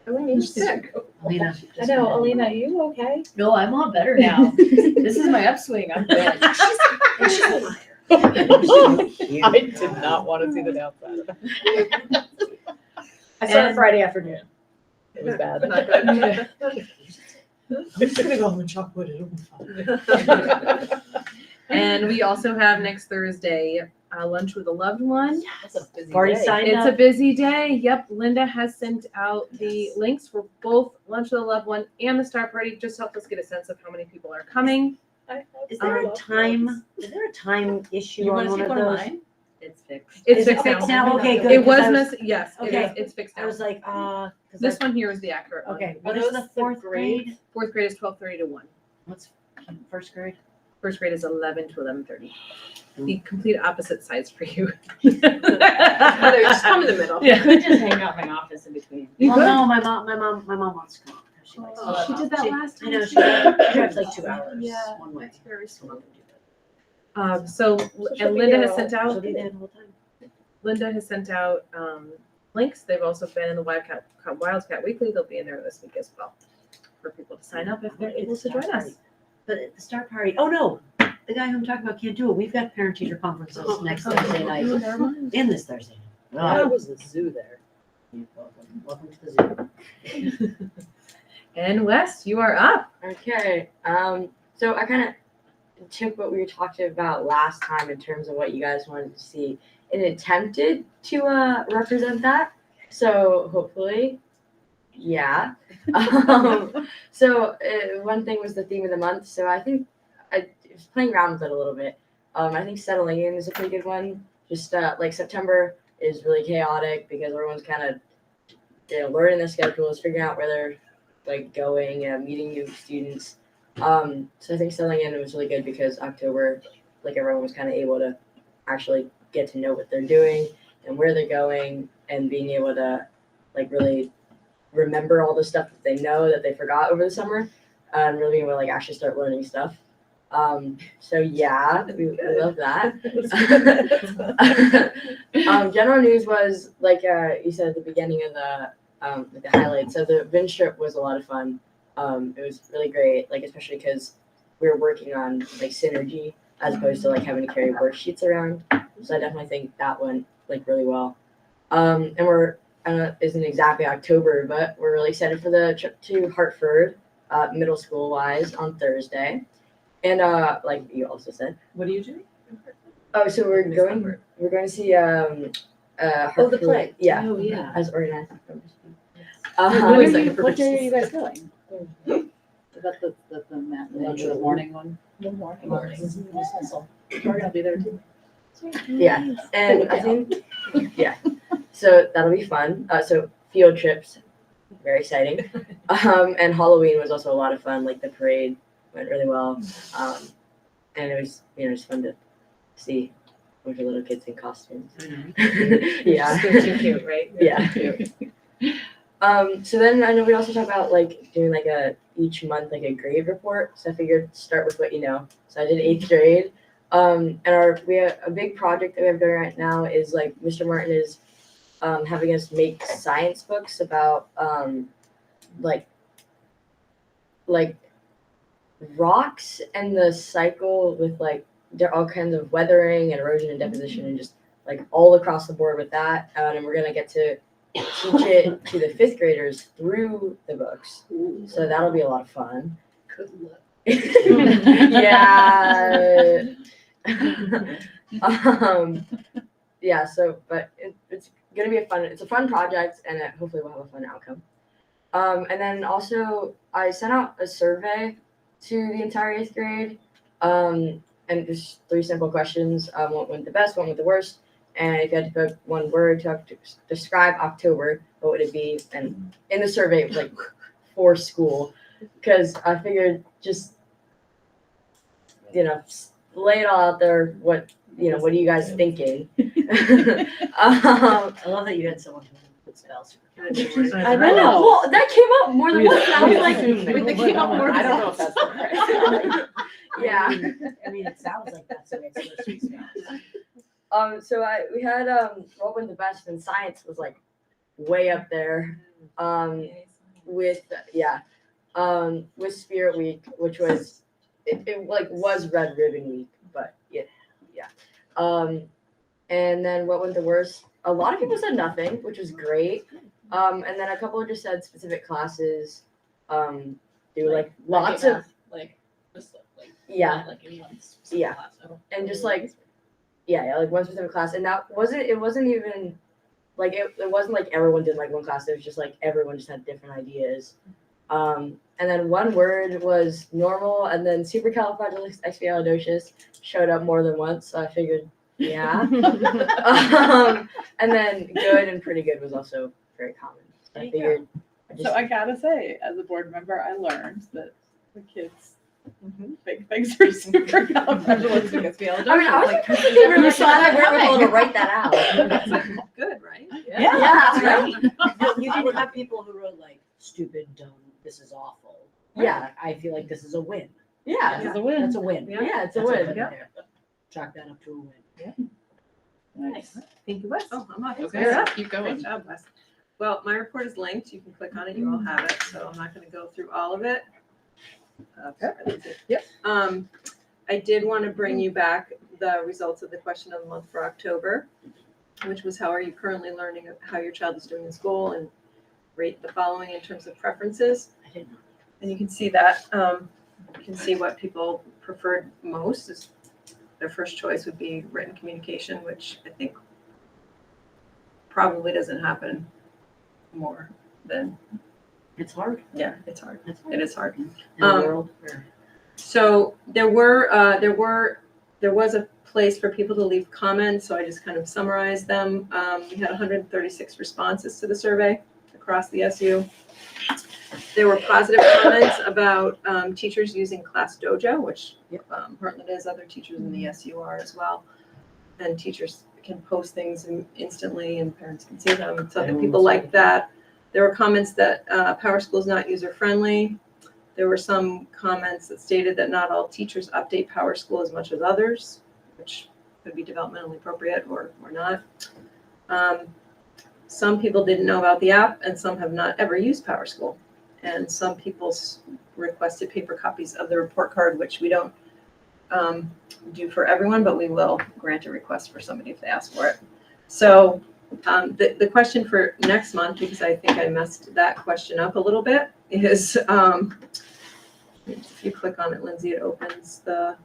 You're sick. Alina. I know, Alina, you okay? No, I'm all better now. This is my upswing, I'm good. I did not want to see the downside of it. I saw it Friday afternoon. It was bad. Not good. I'm just gonna go home and chop wood, it'll be fine. And we also have next Thursday, lunch with a loved one. That's a busy Already day. signed It's a up. busy day. Yep, Linda has sent out the links for both lunch with a loved one and the star party. Just help us get a sense of how many people are coming. Is there a time? Is there a time issue You on wanna one take of one of those? mine? It's fixed. It's Is it fixed fixed now. now? Okay, good. It was 'cause yes, Okay. it's fixed I now. was like, 'cause This one here is the accurate one. Okay, what is the fourth grade? Fourth grade is 12:30 to 1. What's first grade? First grade is 11 to 11:30. The complete opposite size for you. Just come in the middle. Yeah. Could just hang out in my office in between. You Well, could. no, my mom wants to come. She likes Oh, she did that last I time. know, too. she drives like 2 hours Yeah. one way. That's very So I'm sweet. not gonna do that. So, she'll and be Linda there has sent out. She'll be there the whole time. Linda has sent out links. They've also been in the Wildcat Weekly. They'll be in there this week as well for people to sign up if they're able to join us. But at the start party, oh no, the guy who I'm talking about can't do it. We've got parent teacher conferences next Thursday night and this Thursday. Why was the zoo there? Welcome to the zoo. And Wes, you are up. Okay. So I kind of took what we were talking about last time in terms of what you guys wanted to see and attempted to represent that. So hopefully, yeah. So one thing was the theme of the month. So I think I was playing around with it a little bit. I think settling in is a pretty good one. Just like September is really chaotic because everyone's kind of learning their schedules, figuring out where they're like going and meeting new students. So I think settling in was really good because October, like everyone was kind of able to actually get to know what they're doing and where they're going and being able to like really remember all the stuff that they know that they forgot over the summer and really being able to like actually start learning stuff. So yeah, we love that. General news was like you said at the beginning of the highlights. So the Vin strip was a lot of fun. It was really great, like especially because we were working on like synergy as opposed to like having to carry worksheets around. So I definitely think that went like really well. And we're isn't exactly October, but we're really excited for the trip to Hartford, middle school wise, on Thursday. And like you also said. What do you do? Oh, so we're going to see Hartford. the play. Yeah. Oh, yeah. As organized. What day are you guys going? Is that the matinee, the morning one? The morning. We're gonna be there too. Yeah, and I think, yeah, so that'll be fun. So field trips, very exciting. And Halloween was also a lot of fun. Like the parade went really well. And it was, just fun to see a bunch of little kids in costumes. Yeah. They're too cute, right? Yeah. So then I know we also talk about like doing like each month like a grade report. So I figured start with what you know. So I did 8th grade. And we have a big project that we have going right now is like Mr. Martin is having us make science books about like rocks and the cycle with like there are all kinds of weathering and erosion and deposition and just like all across the board with that. And we're gonna get to teach it to the fifth graders through the books. So that'll be a lot of fun. Good luck. Yeah. Yeah, so, but it's gonna be it's a fun project, and hopefully we'll have a fun outcome. And then also I sent out a survey to the entire 8th grade, and there's 3 simple questions. What went the best, what went the worst, and if you had to put one word to describe October, what would it be? And in the survey it was like for school, because I figured just, lay it all out there. What are you guys thinking? I love that you had someone who put spells. I know. Well, that came up more than once. And I was like, They came up more. I don't know if that's correct. yeah. I mean, it sounds like that's the way it's supposed to be spelled. So we had what went the best, and science was like way up there. With Spirit Week, which was it was Red Ribbon Week, but yeah. And then what went the worst? A lot of people said nothing, which was great. And then a couple just said specific classes. Do like lots of just like yeah, like anyone's yeah, class. and just like like one specific class, and that wasn't. It wasn't even like it wasn't like everyone did like one class. It was just like everyone just had different ideas. And then one word was normal, and then supercalifragilisticexpialidocious showed up more than once. So I figured, yeah. And then good and pretty good was also very common. So I figured. So I gotta say, as a board member, I learned that the kids big things for supercalifragilisticexpialidocious. I mean, I was like, really thought I were able to write that out. That's good, right? Yeah, that's right. You didn't have people who wrote like stupid, dumb, this is awful. Yeah. I feel like this is a win. Yeah, It's a win. That's a win. yeah, it's a That's win. win there. Chalk that up to a win. Nice. Thank you, Wes. Oh, I'm up. Okay, You're up. keep going. Great job, Wes. Well, my report is linked. You can click on it. You all have it. So I'm not going to go through all of it. Yep. I did want to bring you back the results of the question of the month for October, which was how are you currently learning how your child is doing in school, and rate the following in terms of preferences. And you can see that. You can see what people preferred most. Is their first choice would be written communication, which I think probably doesn't happen more than. It's hard. Yeah, it's hard. It's It is hard. In a world where So there was a place for people to leave comments, so I just kind of summarized them. We had 136 responses to the survey across the SU. There were positive comments about teachers using Class Dojo, which Heartland is, other teachers in the SU are as well. And teachers can post things instantly and parents can see them, so that people like that. There were comments that Power School is not user-friendly. There were some comments that stated that not all teachers update Power School as much as others, which could be developmentally appropriate or not. Some people didn't know about the app, and some have not ever used Power School. And some people requested paper copies of the report card, which we don't do for everyone, but we will grant a request for somebody if they ask for it. So the question for next month, because I think I messed that question up a little bit, is if you click on it, Lindsay, it opens the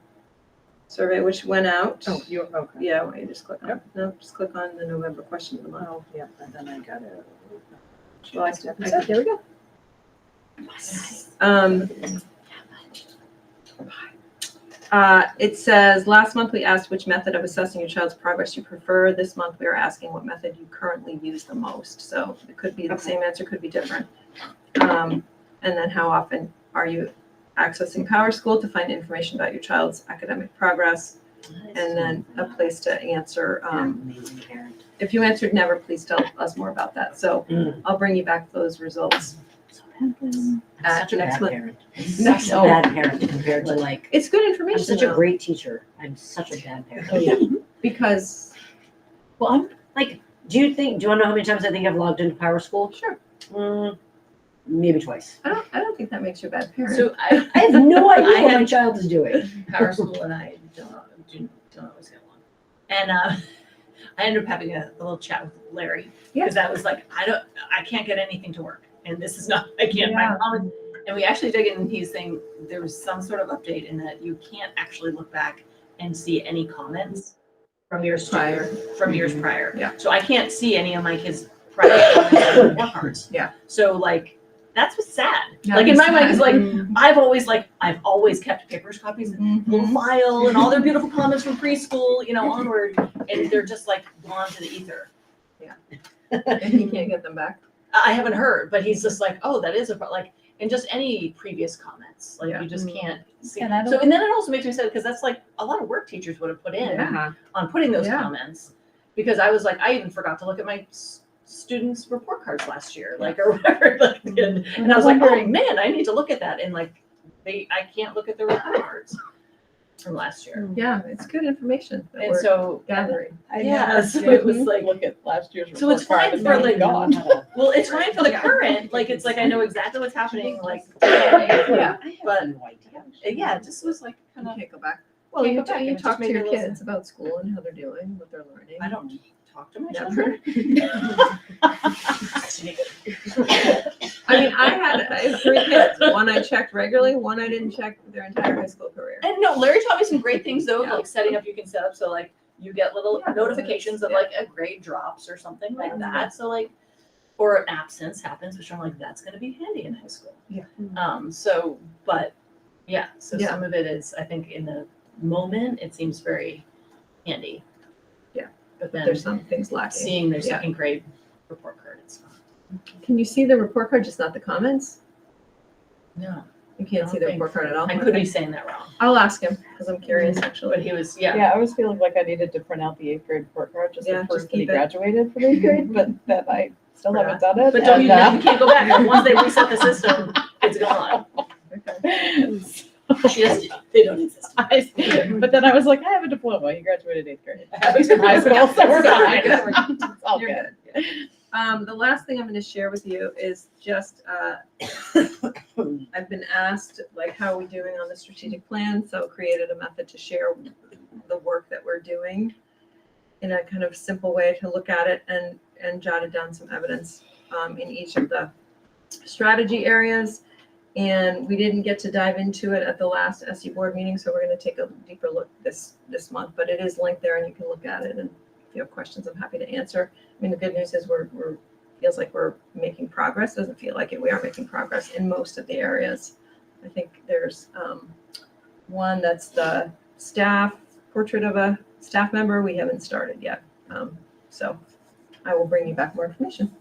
survey, which went out. Oh, you're okay. Yeah, why don't you just click on it? No, just click on the November question of the month. Oh, yeah, and then I got it. Well, there we go. It says, last month we asked which method of assessing your child's progress you prefer. This month we are asking what method you currently use the most. So it could be the same answer, could be different. And then how often are you accessing Power School to find information about your child's academic progress? And then a place to answer. amazing parent. If you answered never, please tell us more about that. So I'll bring you back those results. I'm such a next bad month. parent. I'm such a bad parent compared to like, It's good I'm information. such a though, great teacher. I'm such a bad parent. because Well, I'm like, do you want to know how many times I think I've logged into Power School? Sure. Maybe twice. I don't think that makes you a bad parent. So I have no idea what my child is doing. Power School and I don't always get along. And I ended up having a little chat with Larry Yeah. because that was like, I can't get anything to work, and this is not, I can't find comments. And we actually dug in, and he's saying there was some sort of update in that you can't actually look back and see any comments from years prior. Yeah. So I can't see any of my kids' prior comments on report cards. Yeah. So like, that's what's sad. Yeah, Like in my it's mind, it's sad. like, I've always kept papers, copies, little file, and all their beautiful comments from preschool, onward, and they're just like gone to the ether. And you can't get them back. I haven't heard, but he's just like, oh, that is and just any previous comments, like Yeah. you just can't see. And I So, don't- and then it also makes me sad because that's like a lot of work teachers would have put in on putting those Yeah. comments. Because I was like, I even forgot to look at my students' report cards last year, like, or whatever. Like, and I was like, oh man, I need to look at that. And like, I can't look at the report cards from last year. Yeah, it's good information that And we're so, gathering. so it was like, Look at last year's. so it's report card fine and for now like, it's gone. well, it's fine for the current, like, it's like, I know exactly what's happening, like, Yeah. but yeah, it just was like, You kind of, can't go back. Well, Can't you, go back, you and it talk just to made your me listen. kids about school and how they're doing, what they're learning. I don't talk to my Never. children. I mean, I have 3 kids. One I checked regularly, one I didn't check their entire high school career. And no, Larry taught me some great things though, Yeah. like setting up, you can set up, so like, you get little Yeah, notifications of yeah. like a grade drops or something like that, so like, or an absence happens, which I'm like, that's gonna be handy in high school. Yeah. So, but, yeah, so Yeah. some of it is, I think in the moment, it seems very handy. Yeah. But then There's some things lacking. seeing their Yeah. second grade report card, it's not. Can you see the report card, just not the comments? No, You can't see the report card at all? I could be saying that wrong, I'll ask him, because I'm curious, actually. but he was, yeah. Yeah, I was feeling like I needed to print out the 8th grade report card just Yeah, to prove just that he keep it. graduated from 8th grade, but that I still haven't done it. But don't you and, can't go back, once they reset the system, it's gone. Okay. She doesn't, they don't exist. But then I was like, I have a diploma. He graduated 8th grade. High school, so we're fine. It's all You're good. good. The last thing I'm going to share with you is just, I've been asked, like, how are we doing on the strategic plan? So created a method to share the work that we're doing in a kind of simple way to look at it, and jotted down some evidence in each of the strategy areas. And we didn't get to dive into it at the last SU board meeting, so we're going to take a deeper look this month. But it is linked there, and you can look at it. And if you have questions, I'm happy to answer. I mean, the good news is we're feels like we're making progress. Doesn't feel like it. We are making progress in most of the areas. I think there's one that's the staff portrait of a staff member. We haven't started yet, so I will bring you back more information.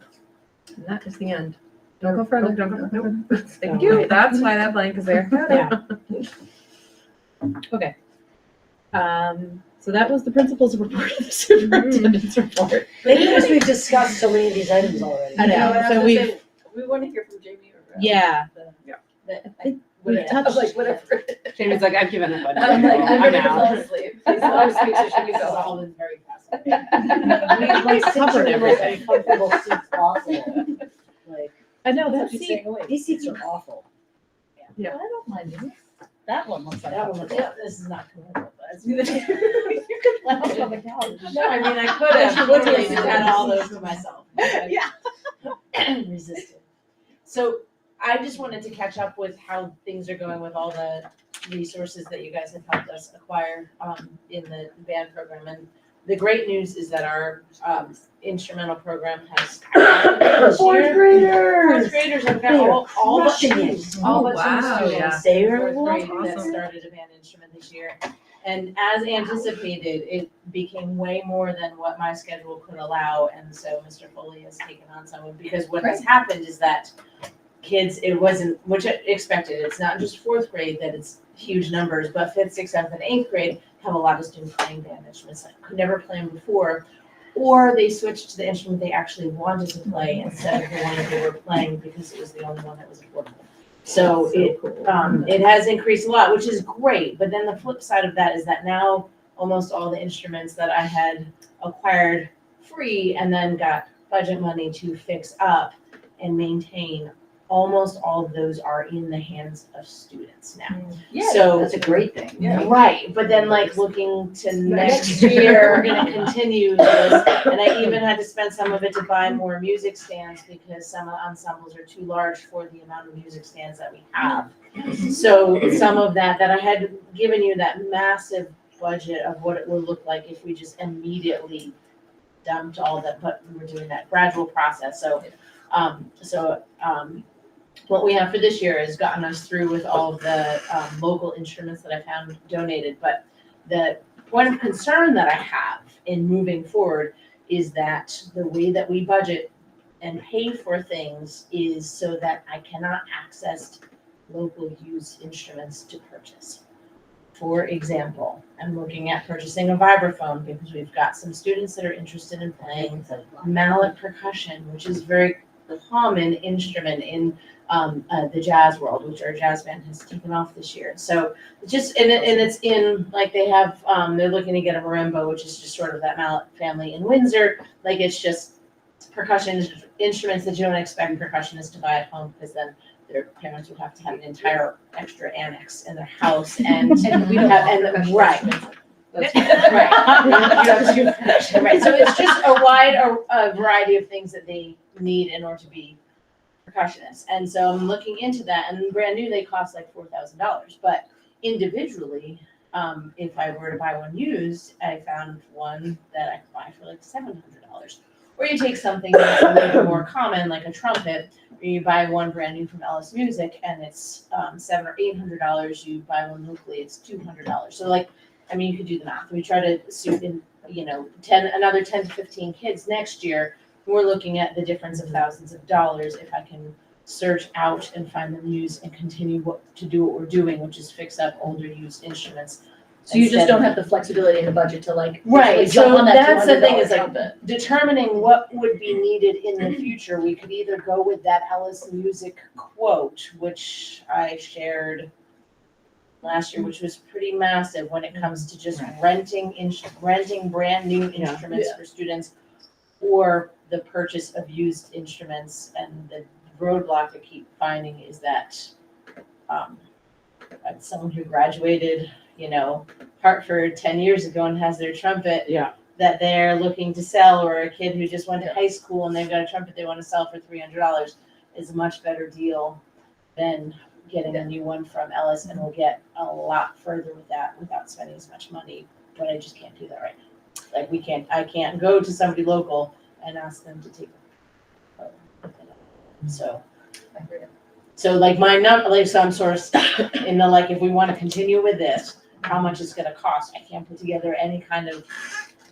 And that is the end. Don't go further. Don't go further. Nope. Thank you. That's why that blank is there. Yeah. Okay. So that was the principal's report, the superintendent's report. Because we've discussed so many of these items already. I know, so we, We want to hear from Jamie or. yeah. We've touched- like, whatever. Jamie's like, I've given up. I'm like, I'm I'm ready to fall out. asleep. Please let her speak so she can go all home. been very fascinating. Like, covered sit you in the most everything. uncomfortable seats possible. Like, I know, that's that what seat, these seats are awful. Yeah. I don't mind it. that one looks like. That one, yeah, this is not comfortable, but it's. You could lounge on the couch. No, I mean, I could have literally had all those to myself. Yeah. Resisted. So I just wanted to catch up with how things are going with all the resources that you guys have helped us acquire in the band program. And the great news is that our instrumental program has Fourth graders. Fourth graders have got all but Crushing two, it. all Oh, but two wow, students yeah. They in are fourth grade that awesome. started a band instrument this year. And as anticipated, it became way more than what my schedule could allow. And so Mr. Foley has taken on some of, because what has happened is that kids, it wasn't, which I expected, it's not just fourth grade that it's huge numbers, but fifth, sixth, seventh, and eighth grade have a lot of students playing band instruments that could never play them before. Or they switched to the instrument they actually wanted to play instead of the one that they were playing because it was the only one that was affordable. So it has increased a lot, which is great. But then the flip side of that is that now almost all the instruments that I had acquired free and then got budget money to fix up and maintain almost all of those are in the hands of students now. Yeah, So That's a great thing. Yeah. right, but then like looking to next year, we're gonna continue this. And I even had to spend some of it to buy more music stands because some ensembles are too large for the amount of music stands that we have. So some of that I had given you that massive budget of what it would look like if we just immediately dumped all that, but we were doing that gradual process. So what we have for this year has gotten us through with all of the local instruments that I found donated. But the point of concern that I have in moving forward is that the way that we budget and pay for things is so that I cannot access local used instruments to purchase. For example, I'm looking at purchasing a vibraphone because we've got some students that are interested in playing mallet percussion, which is very common instrument in the jazz world, which our jazz band has taken off this year. So just and it's in like they have they're looking to get a marimba, which is just sort of that mallet family in Windsor. Like it's just percussion instruments that you don't expect percussionists to buy at home because then their parents would have to have an entire extra annex in their house and we don't have right. That's Right. So it's just a wide variety of things that they need in order to be percussionists. And so I'm looking into that, and brand new they cost like $4,000. But individually, if I were to buy one used, I found one that I could buy for like $700. Or you take something that's a little more common, like a trumpet, or you buy one brand new from Ellis Music, and it's $700 or $800. You buy one locally, it's $200. So like, I mean, you could do the math. We try to suit in, another 10 to 15 kids next year. We're looking at the difference of thousands of dollars if I can search out and find them used and continue to do what we're doing, which is fix up older used instruments. So you just don't have the flexibility in the budget to like Right, jump so on that that's the thing $200 is like trumpet. determining what would be needed in the future. We could either go with that Ellis Music quote, which I shared last year, which was pretty massive when it comes to just renting brand new instruments for students, or the purchase of used instruments. And the roadblock I keep finding is that as someone who graduated, Hartford 10 years ago and has their trumpet that they're looking to sell, or a kid who just went to high school and they've got a trumpet they want to sell for $300 is a much better deal than getting a new one from Ellis, and we'll get a lot further with that without spending as much money. But I just can't do that right now. Like I can't go to somebody local and ask them to take it. So like my number, like so I'm sort of stuck in the like if we want to continue with this, how much it's going to cost. I can't put together any kind of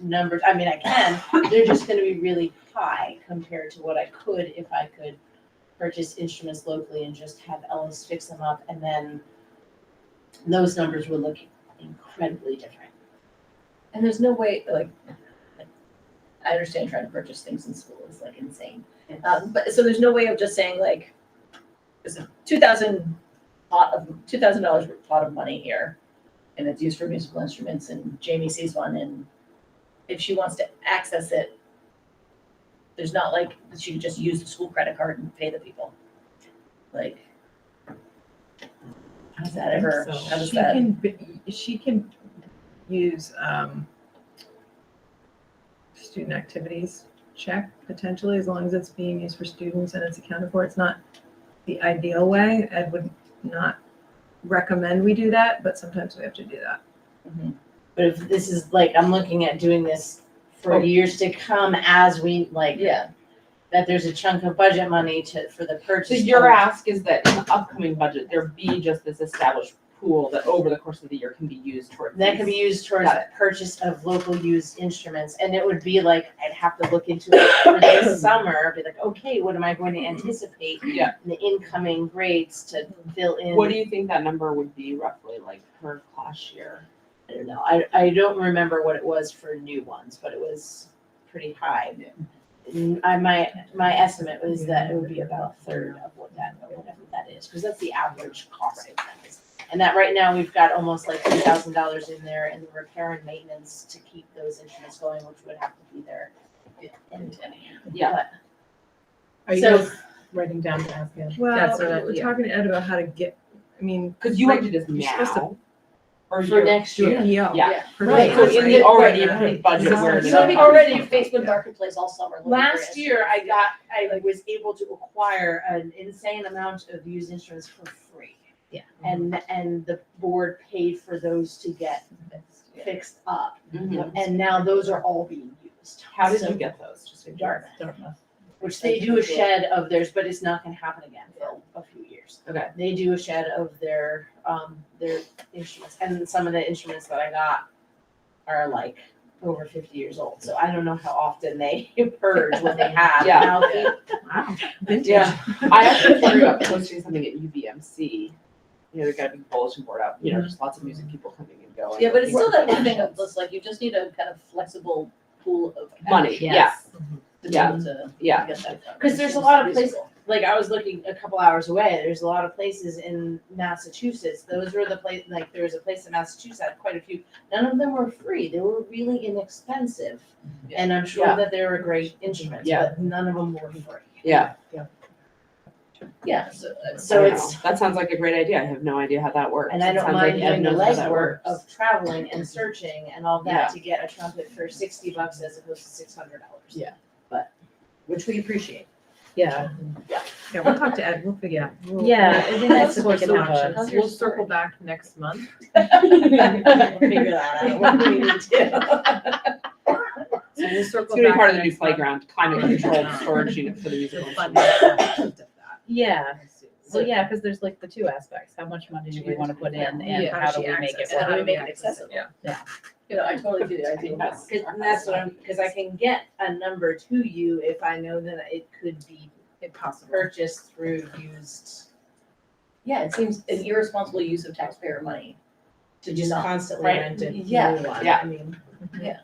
numbers. I mean, I can. They're just going to be really high compared to what I could if I could purchase instruments locally and just have Ellis fix them up, and then those numbers would look incredibly different. And there's no way, like, I understand trying to purchase things in school is like insane. But so there's no way of just saying like, there's a $2,000 pot of money here, and it's used for musical instruments, and Jamie sees one, and if she wants to access it, there's not like she could just use the school credit card and pay the people. Like, how does that ever? How does that? She can use student activities check potentially, as long as it's being used for students and it's accounted for. It's not the ideal way. Ed would not recommend we do that, but sometimes we have to do that. Mm-hmm. But if this is like, I'm looking at doing this for years to come as we that there's a chunk of budget money for the purchase. So your ask is that in the upcoming budget, there be just this established pool that over the course of the year can be used towards that can be used towards purchase of local used instruments. And it would be like, I'd have to look into it for this summer, be like, okay, what am I going to anticipate in the incoming grades to fill in? What do you think that number would be roughly, like per class year? I don't know. I don't remember what it was for new ones, but it was pretty high. My estimate was that it would be about a third of whatever that is, because that's the average cost of things. And that right now we've got almost like $2,000 in there in the repair and maintenance to keep those instruments going, which would have to be there. Yeah. Are you So guys writing down to ask him. Well, That's we're talking to Ed about how to get, I mean. Because you want to do this you're supposed to now. Or For you're, next do a year. PO. yeah. for Right, So this, in right? the already Right. approved budget where it is. Some people already do Facebook Marketplace all summer. looking for Last year, instruments. I was able to acquire an insane amount of used instruments for free. Yeah. And the board paid for those to get fixed up. Mhm. And now those are all being used. How did So- you get those? Just in case. Dartmouth. Which they do a shed of theirs, but it's not gonna happen again for a few years. Okay. They do a shed of their instruments, and some of the instruments that I got are like over 50 years old, so I don't know how often they purge what they have. Yeah. Now, Vintage. Yeah, I actually thought about posting something at UVMC. You know, they got a big bulletin board out, you know, just lots of music people coming and going. Yeah, but it's still that whole thing of just like, you just need a kind of flexible pool of Money, cash yeah, to be Yeah. able to yeah. get that done. because there's a lot of places, like I was looking a couple hours away, there's a lot of places in Massachusetts, those were the place, like there was a place in Massachusetts, had quite a few, none of them were free, they were really inexpensive. And I'm sure Yeah. that they were great instruments, Yeah. but none of them were free. Yeah. Yeah, so, So I it's, know. That sounds like a great idea. I have no idea how that works. and I It don't sounds like mind Ed doing the knows how that legwork works. of traveling and searching and all Yeah. that to get a trumpet for $60 as opposed to $600. Yeah. But, which we appreciate. Yeah. Yeah, we'll talk to Ed, we'll figure out. We'll- Yeah, I think that's we'll- like an we'll- option. We'll circle back next month. Figure that out, what do we need to? So we'll circle It's gonna be back part of the new next month. playground, climate controlled storage unit for the musical The instruments. funding aspect of that. Yeah, well, yeah, because there's like the two aspects, how much money do we want to put in and Yeah. how do she we make it access work? How do we make it access accessible? Yeah. You know, I totally do, I think that's. And that's what I'm, because I can get a number to you if I know that it could be Impossible. purchased through used, Yeah, it seems an irresponsible use of taxpayer money to just not- constantly right? rent a Yeah. new one. Yeah. I mean. Yeah.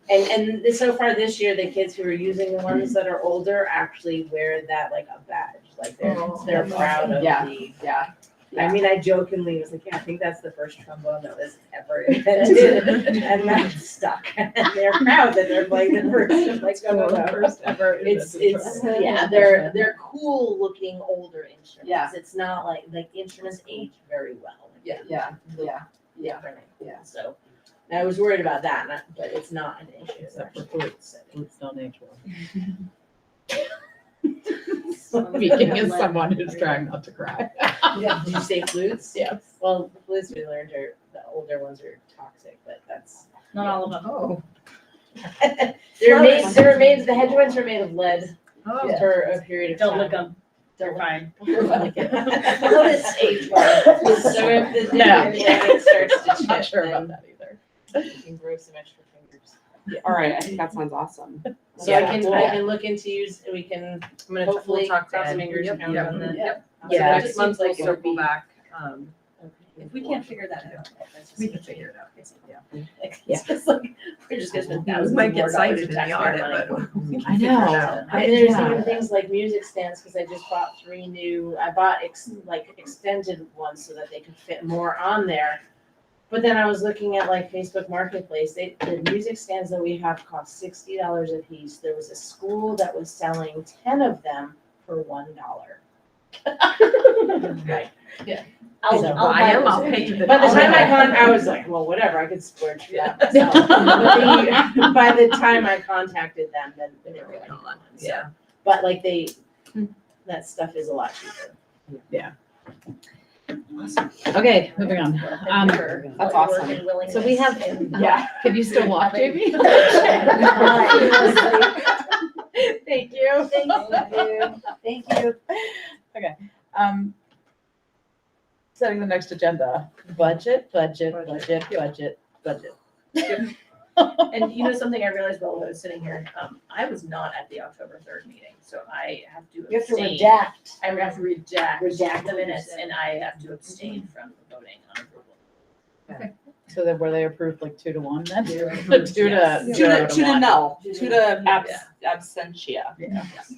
And so far this year, the kids who are using the ones that are older actually wear that like a badge, like they're proud of Yeah. the. Yeah. I mean, I jokingly was like, yeah, I think that's the first trombone that was ever invented, and that's stuck. And they're proud that they're playing the first, like, no. First ever. It's, invented yeah, they're cool looking older instruments. Yeah. It's not like instruments age very well. Yeah. Yeah. Yeah. Yeah. So, and I was worried about that, but it's not an issue. Except for flutes, flutes don't age well. So- Speaking as someone who's trying not to cry. Yeah, did you say flutes? Yes. Well, the flutes we learned are, the older ones are toxic, but that's. Not all of them. Oh. The hedge ones are made of lead Oh. for a period of time. Don't lick them, they're fine. Lick it. Notice age one. So if the Yeah. it starts to chip, Not sure then about that either. you can grow some extra fingers. All right, I think that sounds awesome. So I can look into use, we can I'm gonna hopefully we'll talk to cross Ed. some fingers Yep, count yep, on the. yep. So Yeah. it just Next month seems we'll like it would circle be. back. If we can't figure that out. We can figure it out. Yeah. Like, it's just like, we're just gonna spend We thousands might more get dollars cited of in the taxpayer audit, money. but we can I figure it know. out. And there's Yeah. even things like music stands, because I just bought 3 new, I bought extended ones so that they could fit more on there. But then I was looking at like Facebook Marketplace, the music stands that we have cost $60 a piece. There was a school that was selling 10 of them for $1. Right, yeah. So I'll I am, buy I'll those. pay you the. By the time I was like, well, whatever, I could splurge for that myself. But by the time I contacted them, then they were like, Yeah. but like that stuff is a lot cheaper. Okay, moving on. Thank you for That's all your awesome. work and willingness So we have, and- Yeah. can you still walk, Jamie? Thank you. Thank you. Setting the next agenda, budget. And you know something I realized while I was sitting here, I was not at the October 3rd meeting, so I have to You have to abstain. redact. I have to redact Redact the what you minutes said. and I have to abstain from voting on approval. So then were they approved like 2-1 then? They were approved, Two yes. to, To zero the, to to the one. null, to the Yeah. absentia.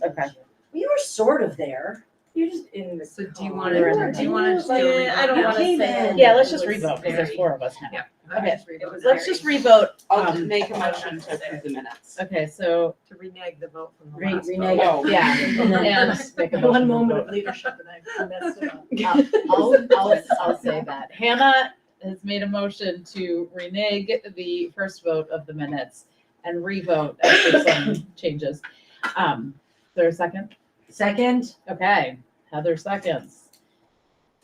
Okay. We were sort of there. You're just in the. So do you car. want to, do you want to just do a Yeah, I don't revote wanna now? say it. Yeah, let's just It was revote, because there's very- 4 of us now. Yeah. Okay, It was let's very- just revote. I'll make a motion to approve the minutes. Okay, so, To renege the vote from the Re- last renege. vote. Oh, yeah. And then And make a motion one to moment vote. of leadership and I messed it up. I'll say that. Hannah has made a motion to renege the first vote of the minutes and revote after some changes. Is there a second? Second, Okay, Heather seconds.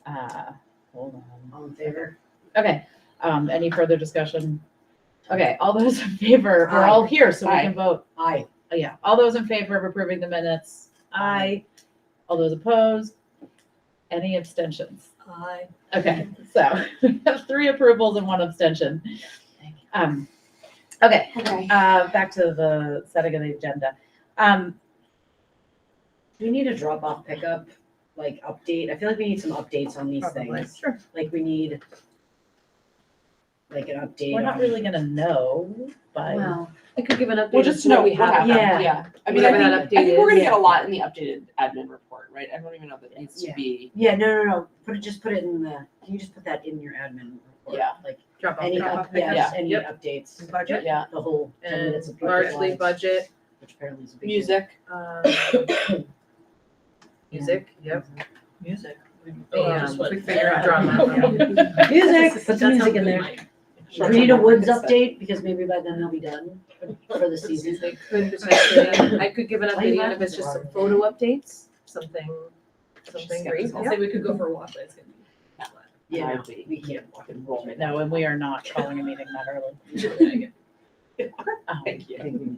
Hold on. all in favor? Okay, any further discussion? Okay, all those in favor, we're all here, so we Aye. can vote. Aye. Oh, yeah, all those in favor of approving the minutes? Aye. All those opposed? Any abstentions? Aye. Okay, so we have 3 approvals and 1 abstention. Okay, Okay. back to the setting of the agenda. Do we need a drop off pickup, like update? I feel like we need some updates on these Probably. things. Sure. Like we need like an update. We're not on- really gonna know by. Well, I could give an update. Well, as just to to know what we what have. happened, Yeah. I mean, Whatever I that think update we're gonna is. get a lot in the updated admin report, right? I don't even know if it needs to Yeah. be. yeah, no. Just put it in the. Can you just put that in your admin report? Yeah. Like Drop off. any Drop off yeah, pickup. just any Yep. updates. Budget Yeah. The whole 10 minutes and of budget largely lines, budget, which apparently is a big Music. music, yep. Music. And we figure out drama. deal. Music. Put some That's music in how there. we might. Do we need a woods update because maybe by then they'll be done for the season. They could potentially, I could give an Why you update, even if laughing it's so just some hard? photo updates, something brief. skeptical. I'll say we could go for a walk, but it's gonna be. Yeah, I no, would be we can't walk in enrollment. No, and we are not calling a meeting that early. Thank you.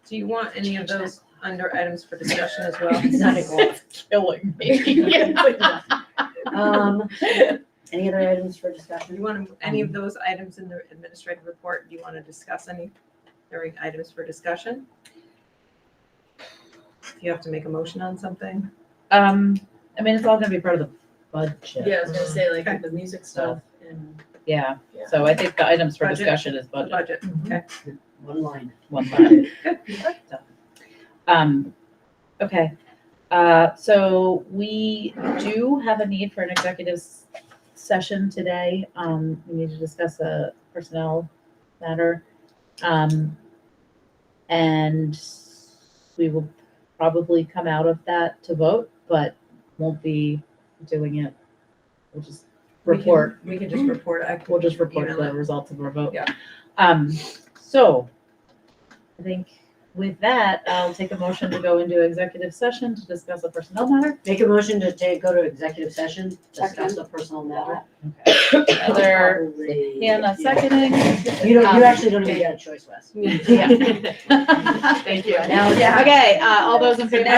Do you want any of those under items for discussion as well? It's not a goal. Killing me. Any other items for Do discussion? you want any of those items in the administrative report? Do you want to discuss any items for discussion? If you have to make a motion on something? I mean, it's all gonna be part of the budget. Yeah, I was gonna say like Okay. the music stuff and. Yeah, so I think the items for Budget. discussion is The budget. budget, okay. One line. One line. Okay, so we do have a need for an executive session today. We need to discuss a personnel matter. And we will probably come out of that to vote, but won't be doing it. We'll just report. We can just report. We'll just report email the it. results of our vote. Yeah. So I think with that, I'll take a motion to go into executive session to discuss a personnel matter. Make a motion to go to executive session, discuss Second. the personal matter. Heather, Probably- Hannah seconding. You actually don't even get a choice, Wes. Yeah. Thank you. Now, Okay, all those in favor?